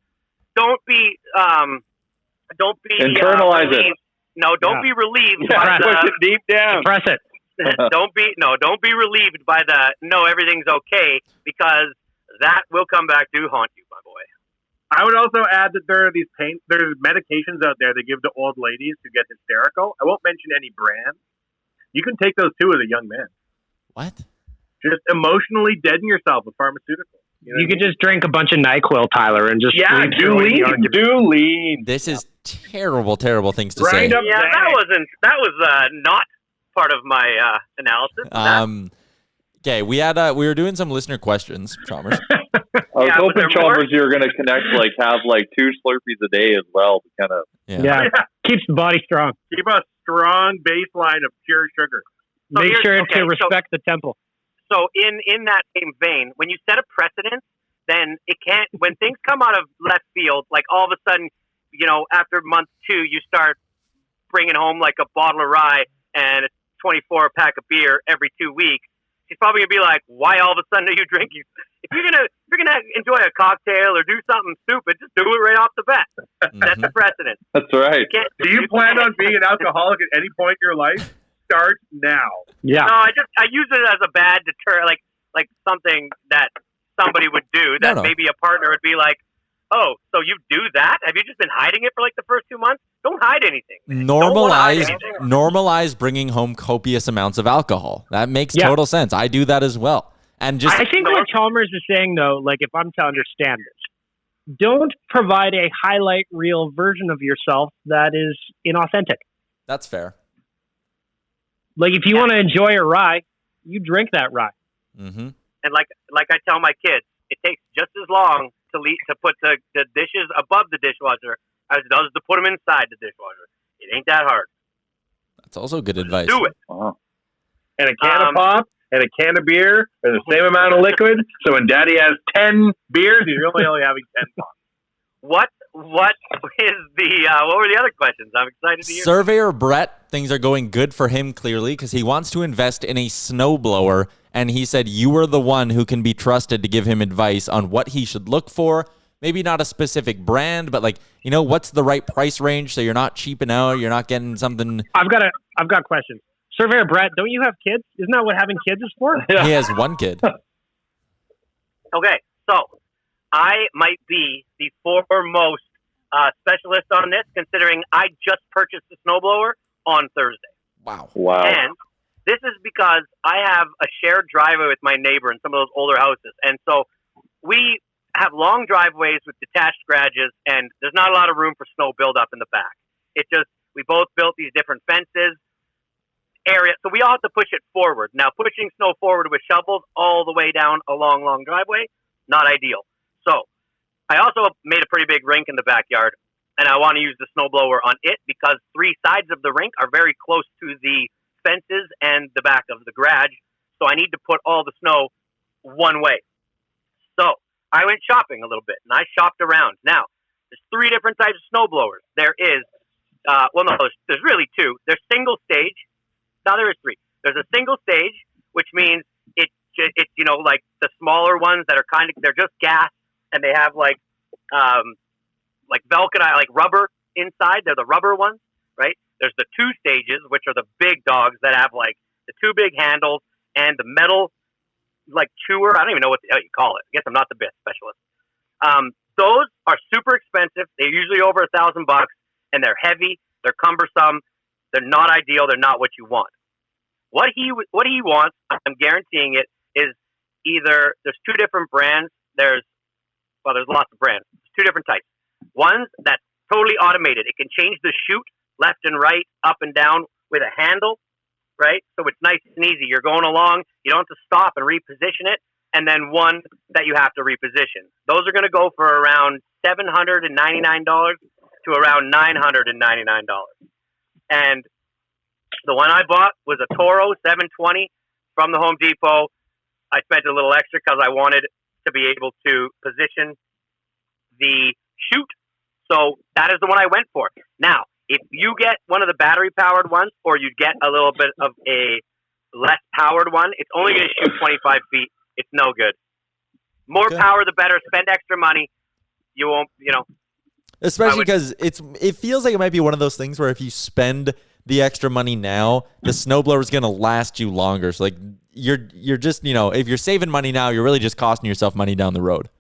be internalize it. No, don't be relieved. Yeah, push it deep down. Press it. Don't be relieved by the no, everything's okay, because that will come back to haunt you, my boy. I would also add that there's medications out there they give to old ladies who get hysterical. I won't mention any brands. You can take those too as a young man. What? Just emotionally deaden yourself with pharmaceuticals. You could just drink a bunch of NyQuil, Tyler, and just do lean. This is terrible things to Right say. up Yeah, there. that was not part of my analysis. Okay, we were doing some listener questions, Chalmers. I was hoping, Chalmers, you were going to connect, have 2 Slurpees a day as well to kind of... Yeah. Keeps the body strong. Keep a strong baseline of pure sugar. So Make sure to respect the temple. So in that same vein, when you set a precedent, then it can't, when things come out of left field, like all of a sudden, after month 2, you start bringing home like a bottle of rye and a 24 pack of beer every 2 weeks. She's probably gonna be like, "Why all of a sudden are you drinking?" If you're gonna enjoy a cocktail or do something stupid, just do it right off the bat. That's the precedent. That's right. Do you plan on being an alcoholic at any point in your life? Start now. Yeah. No, I use it as a bad deter, like something that somebody would do that maybe a partner would be like, "Oh, so you do that? Have you just been hiding it for like the first 2 months? Don't hide anything. Normalize bringing home copious amounts of alcohol. That makes total sense. I do that as well. And just I think what Chalmers is saying, though, like if I'm to understand this, don't provide a highlight reel version of yourself that is inauthentic. that's fair. Like if you want to enjoy a rye, you drink that rye. Mm-hmm. And like I tell my kids, it takes just as long to put the dishes above the dishwasher as it does to put them inside the dishwasher. It ain't that hard. That's also good advice. Do it. And a can of pop and a can of beer are the same amount of liquid. So when Daddy has 10 beers, he's really only having 10 pops. What is the what were the other questions? I'm excited to hear. Surveyor Brett, things are going good for him clearly because he wants to invest in a snowblower, and he said you are the one who can be trusted to give him advice on what he should look for. Maybe not a specific brand, but what's the right price range so you're not cheaping out, you're not getting something. I've got questions. Surveyor Brett, don't you have kids? Isn't that what having kids is for? He has one kid. Okay, so I might be the foremost specialist on this, considering I just purchased a snowblower on Thursday. Wow. And this is because I have a shared driveway with my neighbor in some of those older houses. And so we have long driveways with detached garages, and there's not a lot of room for snow buildup in the back. We both built these different fences, area, so we all have to push it forward. Now, pushing snow forward with shovels all the way down a long, long driveway, not ideal. So I also made a pretty big rink in the backyard, and I want to use the snowblower on it because 3 sides of the rink are very close to the fences and the back of the garage, so I need to put all the snow one way. So I went shopping a little bit, and I shopped around. Now, there's 3 different types of snowblowers. There is, there's really 2. There's single stage. Now there is 3. There's a single stage, which means it's like the smaller ones that are they're just gas, and they have like Velcro, like rubber inside. They're the rubber ones, right? There's the 2 stages, which are the big dogs that have like the 2 big handles and the metal like chewer. I don't even know what you call it. I guess I'm not the best specialist. Those are super expensive. They're usually over $1,000, and they're heavy. They're cumbersome. They're not ideal. They're not what you want. What he wants, I'm guaranteeing it, is either there's 2 different brands. There's lots of brands. There's 2 different types. One's that's totally automated. It can change the chute left and right, up and down with a handle, right? So it's nice and easy. You're going along. You don't have to stop and reposition it. And then one that you have to reposition. Those are going to go for around $799 to around $999. And the one I bought was a Toro 720 from the Home Depot. I spent a little extra because I wanted to be able to position the chute. So that is the one I went for. Now, if you get one of the battery-powered ones or you get a little bit of a less powered one, it's only going to shoot 25 feet. It's no good. More power, the better. Spend extra money. You won't, Especially because it feels like it might be one of those things where if you spend the extra money now, the snowblower is going to last you longer. So you're just, if you're saving money now, you're really just costing yourself money down the road.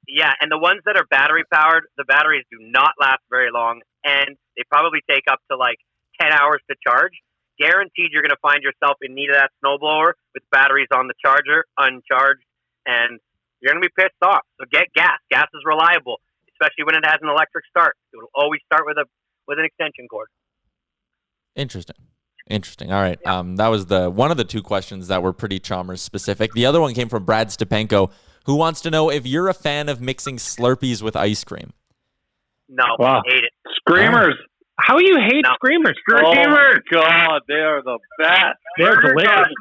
Yeah, and the ones that are battery powered, the batteries do not last very long, and they probably take up to like 10 hours to charge. Guaranteed you're going to find yourself in need of that snowblower with batteries on the charger, uncharged, and you're going to be pissed off. So get gas. Gas is reliable, especially when it has an electric start. It will always start with an extension cord. Interesting. All right. That was one of the 2 questions that were pretty Chalmers specific. The other one came from Brad Stepenko, who wants to know if you're a fan of mixing Slurpees with ice cream. No, I hate it. Screamers. How you hate Screamers? Screamers. Oh, God, they are the best. They're delicious.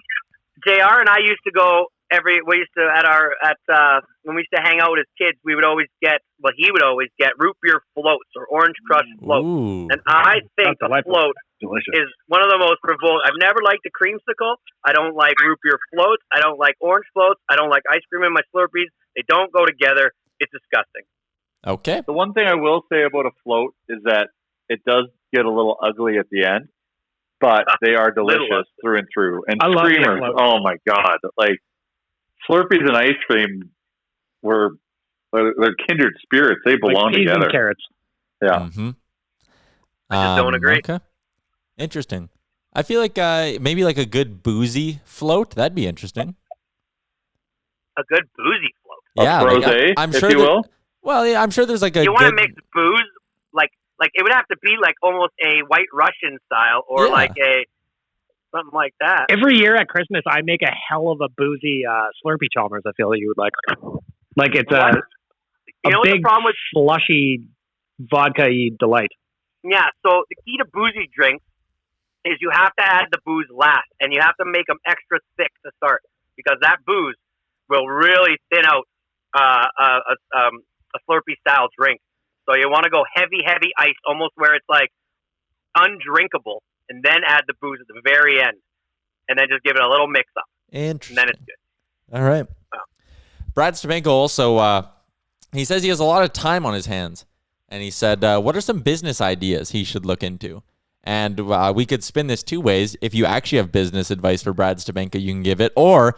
JR and I used to go when we used to hang out with his kids, he would always get root beer floats or orange crush floats. Ooh. And I think a float Delicious. is one of the most revolting. I've never liked a creamsicle. I don't like root beer floats. I don't like orange floats. I don't like ice cream in my Slurpees. They don't go together. It's disgusting. Okay. The one thing I will say about a float is that it does get a little ugly at the end, but they are delicious through and through. And I love Screamers, oh my God. Like Slurpees and ice cream they're kindred spirits. They belong like peas together. And carrots. Yeah. Mm-hmm. I just don't agree. Okay. Interesting. I feel like maybe like a good boozy float. That'd be interesting. a good boozy float. Yeah, rosé, I'm if sure you will. Well, yeah, I'm sure there's like a You want to good... mix booze, like it would have to be like almost a White Russian style, or Yeah. like a something like that. Every year at Christmas, I make a hell of a boozy Slurpee Chalmers. I feel that you would like. Like it's What? a You know what the big problem with? slushy vodka-y delight. Yeah, so the key to boozy drinks is you have to add the booze last, and you have to make them extra thick to start, because that booze will really thin out a Slurpee style drink. So you want to go heavy ice, almost where it's like undrinkable, and then add the booze at the very end, and then just give it a little mix up, and Interesting. then it's good. All right. Oh. Brad Stabenko also, he says he has a lot of time on his hands. And he said, what are some business ideas he should look into? And we could spin this two ways. If you actually have business advice for Brad Stabenko, you can give it. Or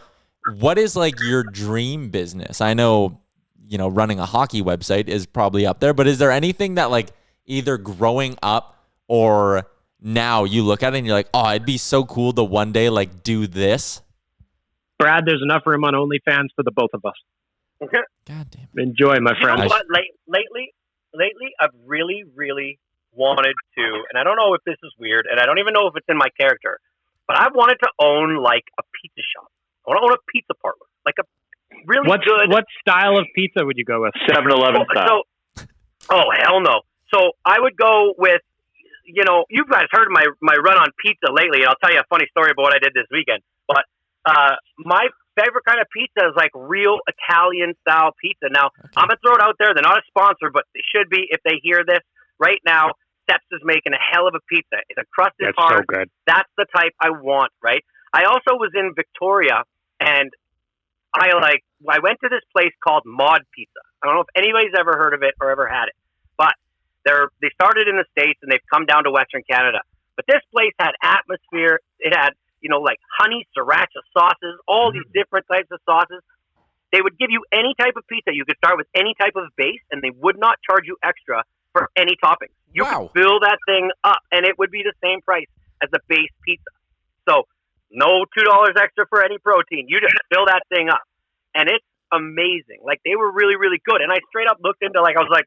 what is like your dream business? I know, running a hockey website is probably up there, but is there anything that like either growing up or now you look at it and you're like, oh, it'd be so cool to one day like do this? Brad, there's enough room on OnlyFans for the both of us. Okay. God damn. Enjoy, my You know friend. what? Lately, I've really, really wanted to, and I don't know if this is weird, and I don't even know if it's in my character, but I wanted to own like a pizza shop. I want to own a pizza parlor, like a really good. What style of pizza would you go with? 7-Eleven style. Oh hell no! So I would go with, you guys heard my run on pizza lately, and I'll tell you a funny story about what I did this weekend. But my favorite kind of pizza is like real Italian style pizza. Now, I'm going to throw it out there. They're not a sponsor, but they should be if they hear this. Right now, Steps is making a hell of a pizza. The crust is hard. So good. That's the type I want, right? I also was in Victoria, and I went to this place called Mod Pizza. I don't know if anybody's ever heard of it or ever had it, but they started in the States and they've come down to Western Canada. But this place had atmosphere. It had like honey sriracha sauces, all these different types of sauces. They would give you any type of pizza. You could start with any type of base, and they would not charge you extra for any toppings. You could fill that thing up, and it would be the same price as the base pizza. So no $2 extra for any protein. You just fill that thing up, and it's amazing. Like, they were really, really good. And I straight up looked into, I was like,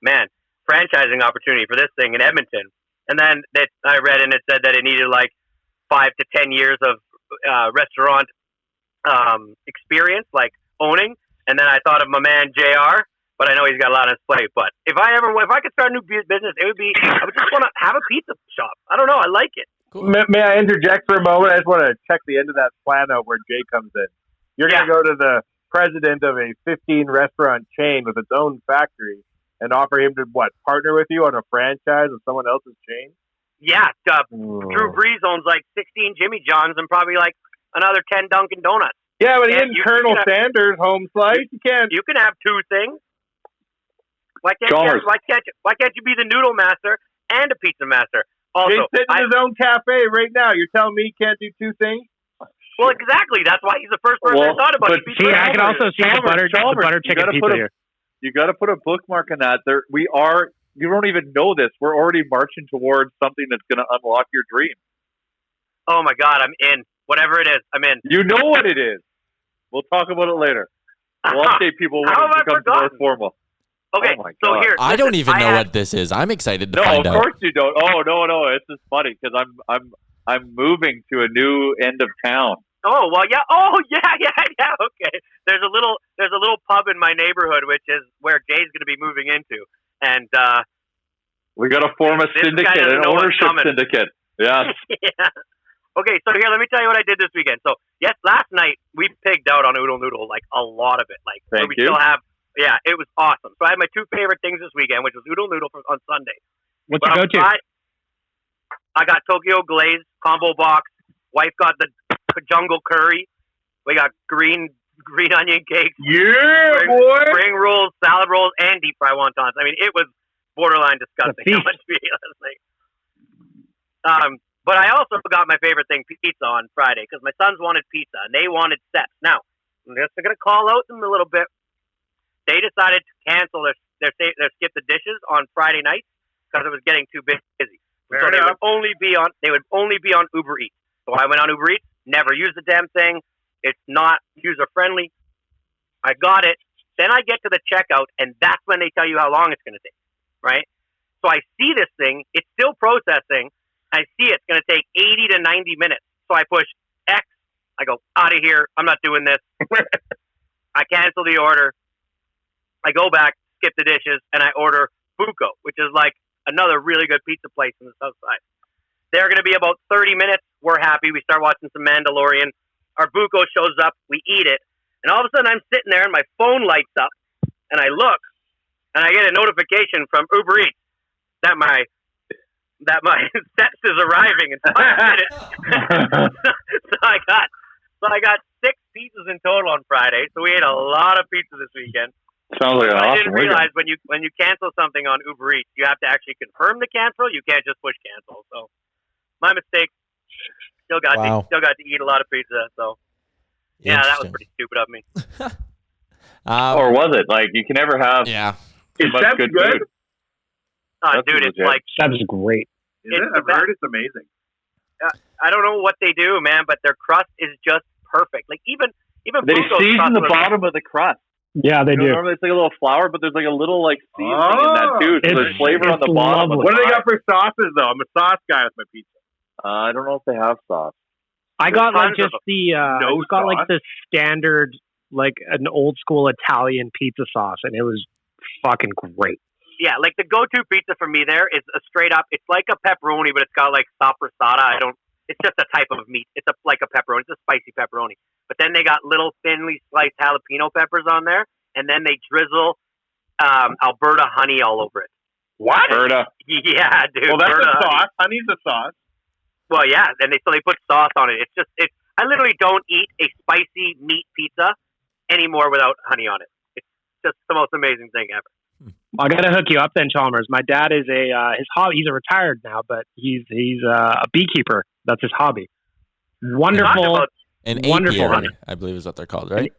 man, franchising opportunity for this thing in Edmonton. And then I read, and it said that it needed 5 to 10 years of restaurant experience, like owning. And then I thought of my man JR, but I know he's got a lot on his plate. But if I could start a new business, it would be, I would just want to have a pizza shop. I don't know, I like it. Cool. May I interject for a moment? I just want to check the end of that plan out where Jay comes in. You're going to go to the president of a 15-restaurant chain with its own factory and offer him to, partner with you on a franchise of someone else's chain? Yeah, Drew Brees owns 16 Jimmy John's and probably another 10 Dunkin' Donuts. Yeah, but he And didn't Colonel Sanders home slice. You can't. You can have two things. Why can't you be the noodle master and a pizza master? Also, Jay's sitting in his own cafe right now. You're telling me he can't do two things? Well, exactly. That's why he's the first person I thought about. I can also see the butter chicken pizza here. You got to put a bookmark on that. You don't even know this. We're already marching towards something that's going to unlock your dream. Oh my God, I'm in. Whatever it is, I'm in. You know what it is. We'll talk about it later. We'll update people when it becomes more formal. Okay, oh my so God. here. I don't even know what this is. I'm excited to find out. No, of course you don't. Oh no, it's just funny because I'm moving to a new end of town. Oh well, yeah. Oh yeah. Okay. There's a little pub in my neighborhood, which is where Jay's going to be moving into, and we got to form a syndicate, an ownership syndicate. Yeah. Yeah. Okay, so here, let me tell you what I did this weekend. So yes, last night we pigged out on Oodle Noodle, a lot of it. Thank you. Still have. Yeah, it was awesome. So I had my two favorite things this weekend, which was Oodle Noodle on Sunday. What's your go-to? I got Tokyo Glaze combo box. Wife got the jungle curry. We got green onion cakes. Yeah, boy. Spring rolls, salad rolls, and deep fry wontons. I mean, it was borderline disgusting how much we ate last night. But I also got my favorite thing, pizza, on Friday because my sons wanted pizza and they wanted Steps. Now, I'm just going to call out them a little bit. They decided to cancel their skip the dishes on Friday nights because it was getting too busy. So they would only be on Uber Eats. So I went on Uber Eats, never used the damn thing. It's not user friendly. I got it. Then I get to the checkout, and that's when they tell you how long it's going to take, right? So I see this thing. It's still processing. I see it's going to take 80 to 90 minutes. So I push X. I go, out of here. I'm not doing this. I cancel the order. I go back, skip the dishes, and I order Buco, which is like another really good pizza place in the south side. They're going to be about 30 minutes. We're happy. We start watching some Mandalorian. Our Buco shows up. We eat it. And all of a sudden, I'm sitting there, and my phone lights up. And I look, and I get a notification from Uber Eats that my steps is arriving in 5 minutes. so I got 6 pizzas in total on Friday. So we ate a lot of pizza this weekend. Sounds like an I awesome didn't realize when you cancel something on Uber Eats, you have to actually confirm the cancel. You can't just push cancel. So my mistake. Still got to eat a lot of pizza. So yeah, that was pretty stupid of me. Or was it? Like, you can never have too much good food. Dude, it's like Seb's great. I've heard it's amazing. I don't know what they do, man, but their crust is just perfect. Like even they season the bottom of the crust. Yeah, they do. Normally it's like a little flour, but there's like a little like seasoning in that too. So there's flavor on the bottom. What do they got for sauces though? I'm a sauce guy with my pizza. I don't know if they have sauce. I got like just the standard, like an old school Italian pizza sauce, and it was fucking great. Yeah, like the go-to pizza for me there is a straight up. It's like a pepperoni, but it's got like sopressata. It's just a type of meat. It's like a pepperoni. It's a spicy pepperoni. But then they got little thinly sliced jalapeno peppers on there, and then they drizzle Alberta honey all over it. What? Alberta? Yeah, dude. Well, that's Alberta a sauce. Honey's a sauce. Well, yeah, and they put sauce on it. I literally don't eat a spicy meat pizza anymore without honey on it. It's just the most amazing thing ever. I got to hook you up then, Chalmers. My dad is his hobby. He's a retired now, but he's a beekeeper. That's his hobby. Wonderful, wonderful honey. I believe is what they're called, right?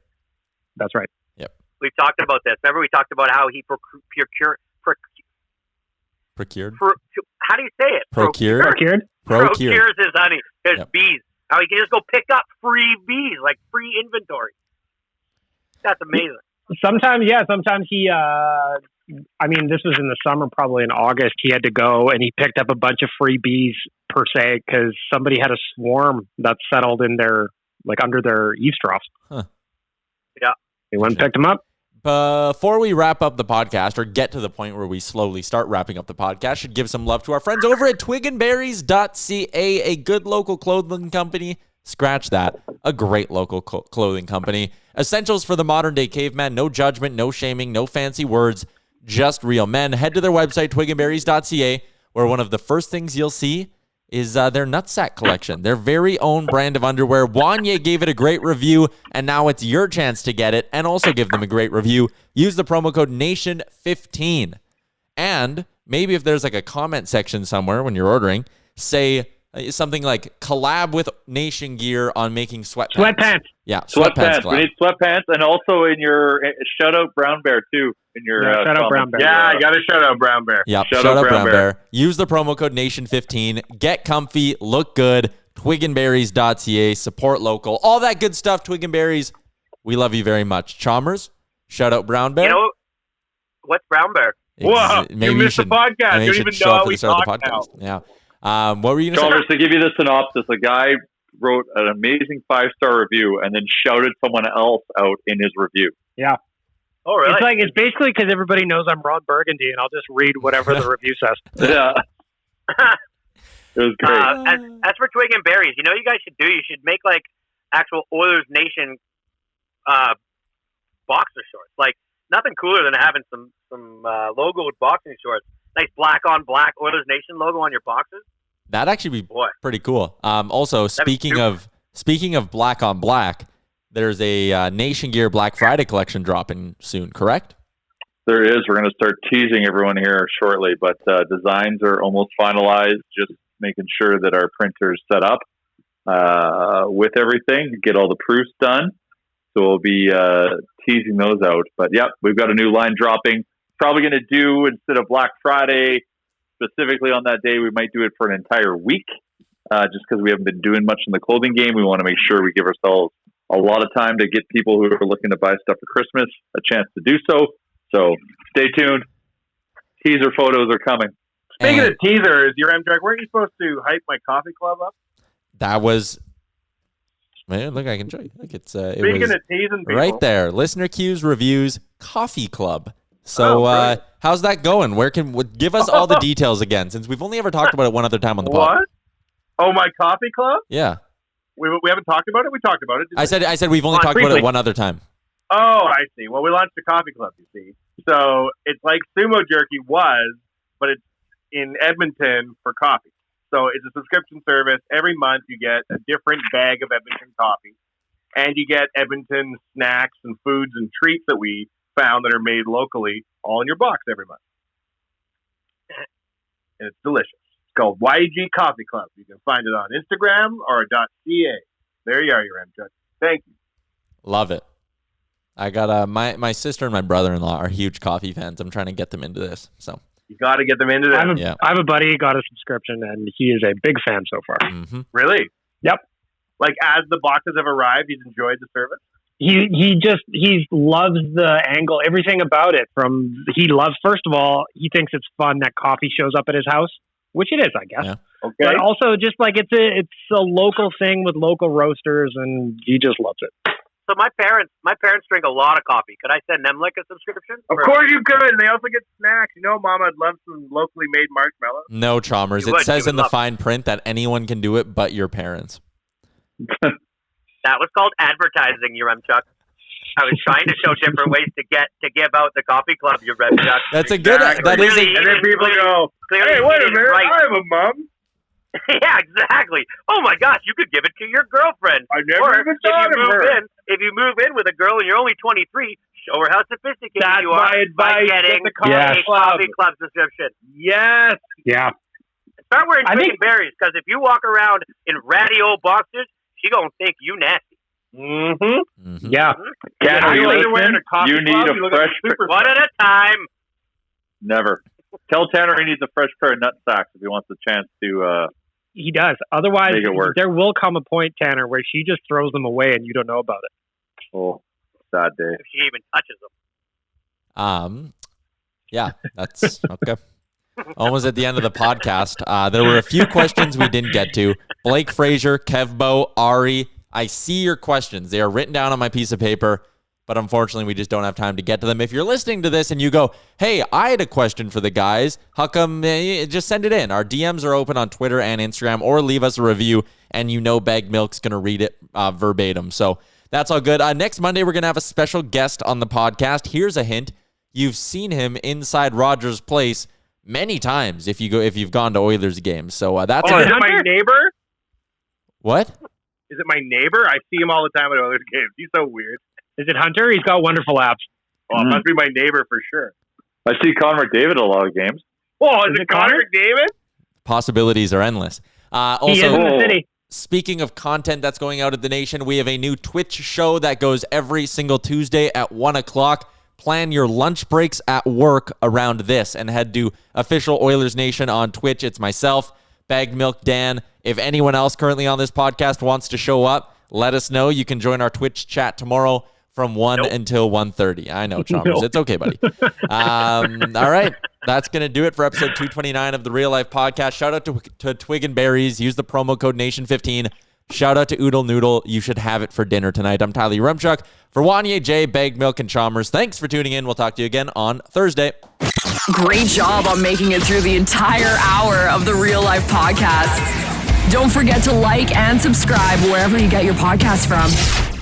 That's right. Yep. We've talked about this. Remember, we talked about how he procured. How do you say it? Procured Procures his honey, his bees. How he can just go pick up free bees, like free inventory. That's amazing. Sometimes he, this was in the summer, probably in August, he had to go and he picked up a bunch of free bees per se, because somebody had a swarm that settled in their, like under their eaves troughs. Huh. Yeah. He went and picked them up. Before we wrap up the podcast, or get to the point where we slowly start wrapping up the podcast, should give some love to our friends over at twigandberries.ca, a good local clothing company. Scratch that. A great local clothing company. Essentials for the modern day caveman. No judgment, no shaming, no fancy words, just real men. Head to their website, twigandberries.ca, where one of the first things you'll see is their nutsack collection, their very own brand of underwear. Wanye gave it a great review, and now it's your chance to get it and also give them a great review. Use the promo code NATION15. And maybe if there's like a comment section somewhere when you're ordering, say something like collab with Nation Gear on making sweatpants. Yeah, sweatpants. We need sweatpants, and also in your shout out Brown Bear too. In your shout out Brown Bear. Yeah, I got to shout out Brown Bear. Yeah, shout out Brown Bear. Use the promo code Nation15. Get comfy, look good. Twigandberries.ca. Support local. All that good stuff. Twig and Berries. We love you very much. Chalmers. Shout out Brown Bear. You know what's Brown Bear? Whoa, you missed the podcast. You don't even know how we talk now. Yeah. What were you going to say? Chalmers, to give you the synopsis, a guy wrote an amazing 5-star review and then shouted someone else out in his review. Yeah. Oh, really? It's basically because everybody knows I'm Ron Burgundy, and I'll just read whatever the review says. Yeah. It was great. As for Twig and Berries, you know what you guys should do? You should make like actual Oilers Nation boxer shorts. Like nothing cooler than having some logoed boxing shorts. Nice black on black Oilers Nation logo on your boxers. That'd actually be pretty cool. Also, speaking of black on black, there's a Nation Gear Black Friday collection dropping soon, correct? There is. We're going to start teasing everyone here shortly, but designs are almost finalized, just making sure that our printer's set up with everything, get all the proofs done. So we'll be teasing those out. But, yeah, we've got a new line dropping. Probably going to do, instead of Black Friday, specifically on that day, we might do it for an entire week, just because we haven't been doing much in the clothing game. We want to make sure we give ourselves a lot of time to get people who are looking to buy stuff for Christmas a chance to do so. So stay tuned. Teaser photos are coming. Speaking of teasers, your M-Drag, weren't you supposed to hype my coffee club up? That was... Man, look, I can show you. Look, it's Speaking of teasing people. right there. Listener Q's Reviews Coffee Club. So how's that going? Give us all the details again, since we've only ever talked about it one other time on the pod. What? Oh, my coffee club? Yeah. We haven't talked about it? We talked about it. I said we've only talked about it one other time. Oh, I see. Well, we launched a coffee club, you see. So it's like Sumo Jerky was, but it's in Edmonton for coffee. So it's a subscription service. Every month you get a different bag of Edmonton coffee. And you get Edmonton snacks and foods and treats that we found that are made locally all in your box every month. And it's delicious. It's called YG Coffee Club. You can find it on Instagram or .ca. There you are, your M-Chuck. Thank you. Love it. I got my sister and my brother-in-law are huge coffee fans. I'm trying to get them into this. So you got to get them into this. I have a buddy who got a subscription, and he is a big fan so far. Mm-hmm. Really? Yep. Like as the boxes have arrived, he's enjoyed the service. He loves the angle, everything about it. First of all, he thinks it's fun that coffee shows up at his house, which it is, I guess. Yeah. Okay. But also just like it's a local thing with local roasters, and he just loves it. So my parents drink a lot of coffee. Could I send them like a subscription? Of course you could. And they also get snacks. You know, Mom, I'd love some locally made marshmallows. No, Chalmers. It says in the fine print that anyone can do it but your parents. That was called advertising, your Chuck. I was trying to show different ways to give out the coffee club, your Chuck. That's a good. Exactly. That is. And then people go, "Hey, wait a minute! Right. I have a mom." Yeah, exactly. Oh my gosh, you could give it to your girlfriend. I never even thought of her. If you move in with a girl and you're only 23, show her how sophisticated That's you are my advice. by getting Get the coffee club subscription. Yes. Yeah. Start wearing twig berries, because if you walk around in ratty old boxers, she gonna think you nasty. Mm-hmm. Yeah. You need a fresh. One at a time. Never. Tell Tanner he needs a fresh pair of nut sacks if he wants a chance to. He does. Otherwise, make it work. There will come a point, Tanner, where she just throws them away and you don't know about it. Oh, sad day. If she even touches them. Yeah, that's okay. Almost at the end of the podcast. There were a few questions we didn't get to. Blake Frazier, Kevbo, Ari, I see your questions. They are written down on my piece of paper, but unfortunately we just don't have time to get to them. If you're listening to this and you go, hey, I had a question for the guys, how come, just send it in. Our DMs are open on Twitter and Instagram, or leave us a review, and Bagged Milk's going to read it verbatim. So that's all good. Next Monday, we're going to have a special guest on the podcast. Here's a hint. You've seen him inside Rogers Place many times if you've gone to Oilers games. So that's is it my neighbor? What? Is it my neighbor? I see him all the time at Oilers games. He's so weird. Is it Hunter? He's got wonderful apps. Oh, it must be my neighbor for sure. I see Connor McDavid at a lot of games. Oh, is it Connor McDavid? Possibilities are endless. Also, he is in the city. Speaking of content that's going out at the nation, we have a new Twitch show that goes every single Tuesday at 1 o'clock. Plan your lunch breaks at work around this and head to Official Oilers Nation on Twitch. It's myself, Bagged Milk Dan. If anyone else currently on this podcast wants to show up, let us know. You can join our Twitch chat tomorrow from 1 until 1:30. I know, Chalmers. It's okay, buddy. All right. That's going to do it for episode 229 of the Real Life Podcast. Shout out to Twig and Berries. Use the promo code NATION15. Shout out to Oodle Noodle. You should have it for dinner tonight. I'm Tyler Rumchuk. For Wanye J, Bagged Milk, and Chalmers, thanks for tuning in. We'll talk to you again on Thursday. Great job on making it through the entire hour of the Real Life Podcast. Don't forget to like and subscribe wherever you get your podcast from.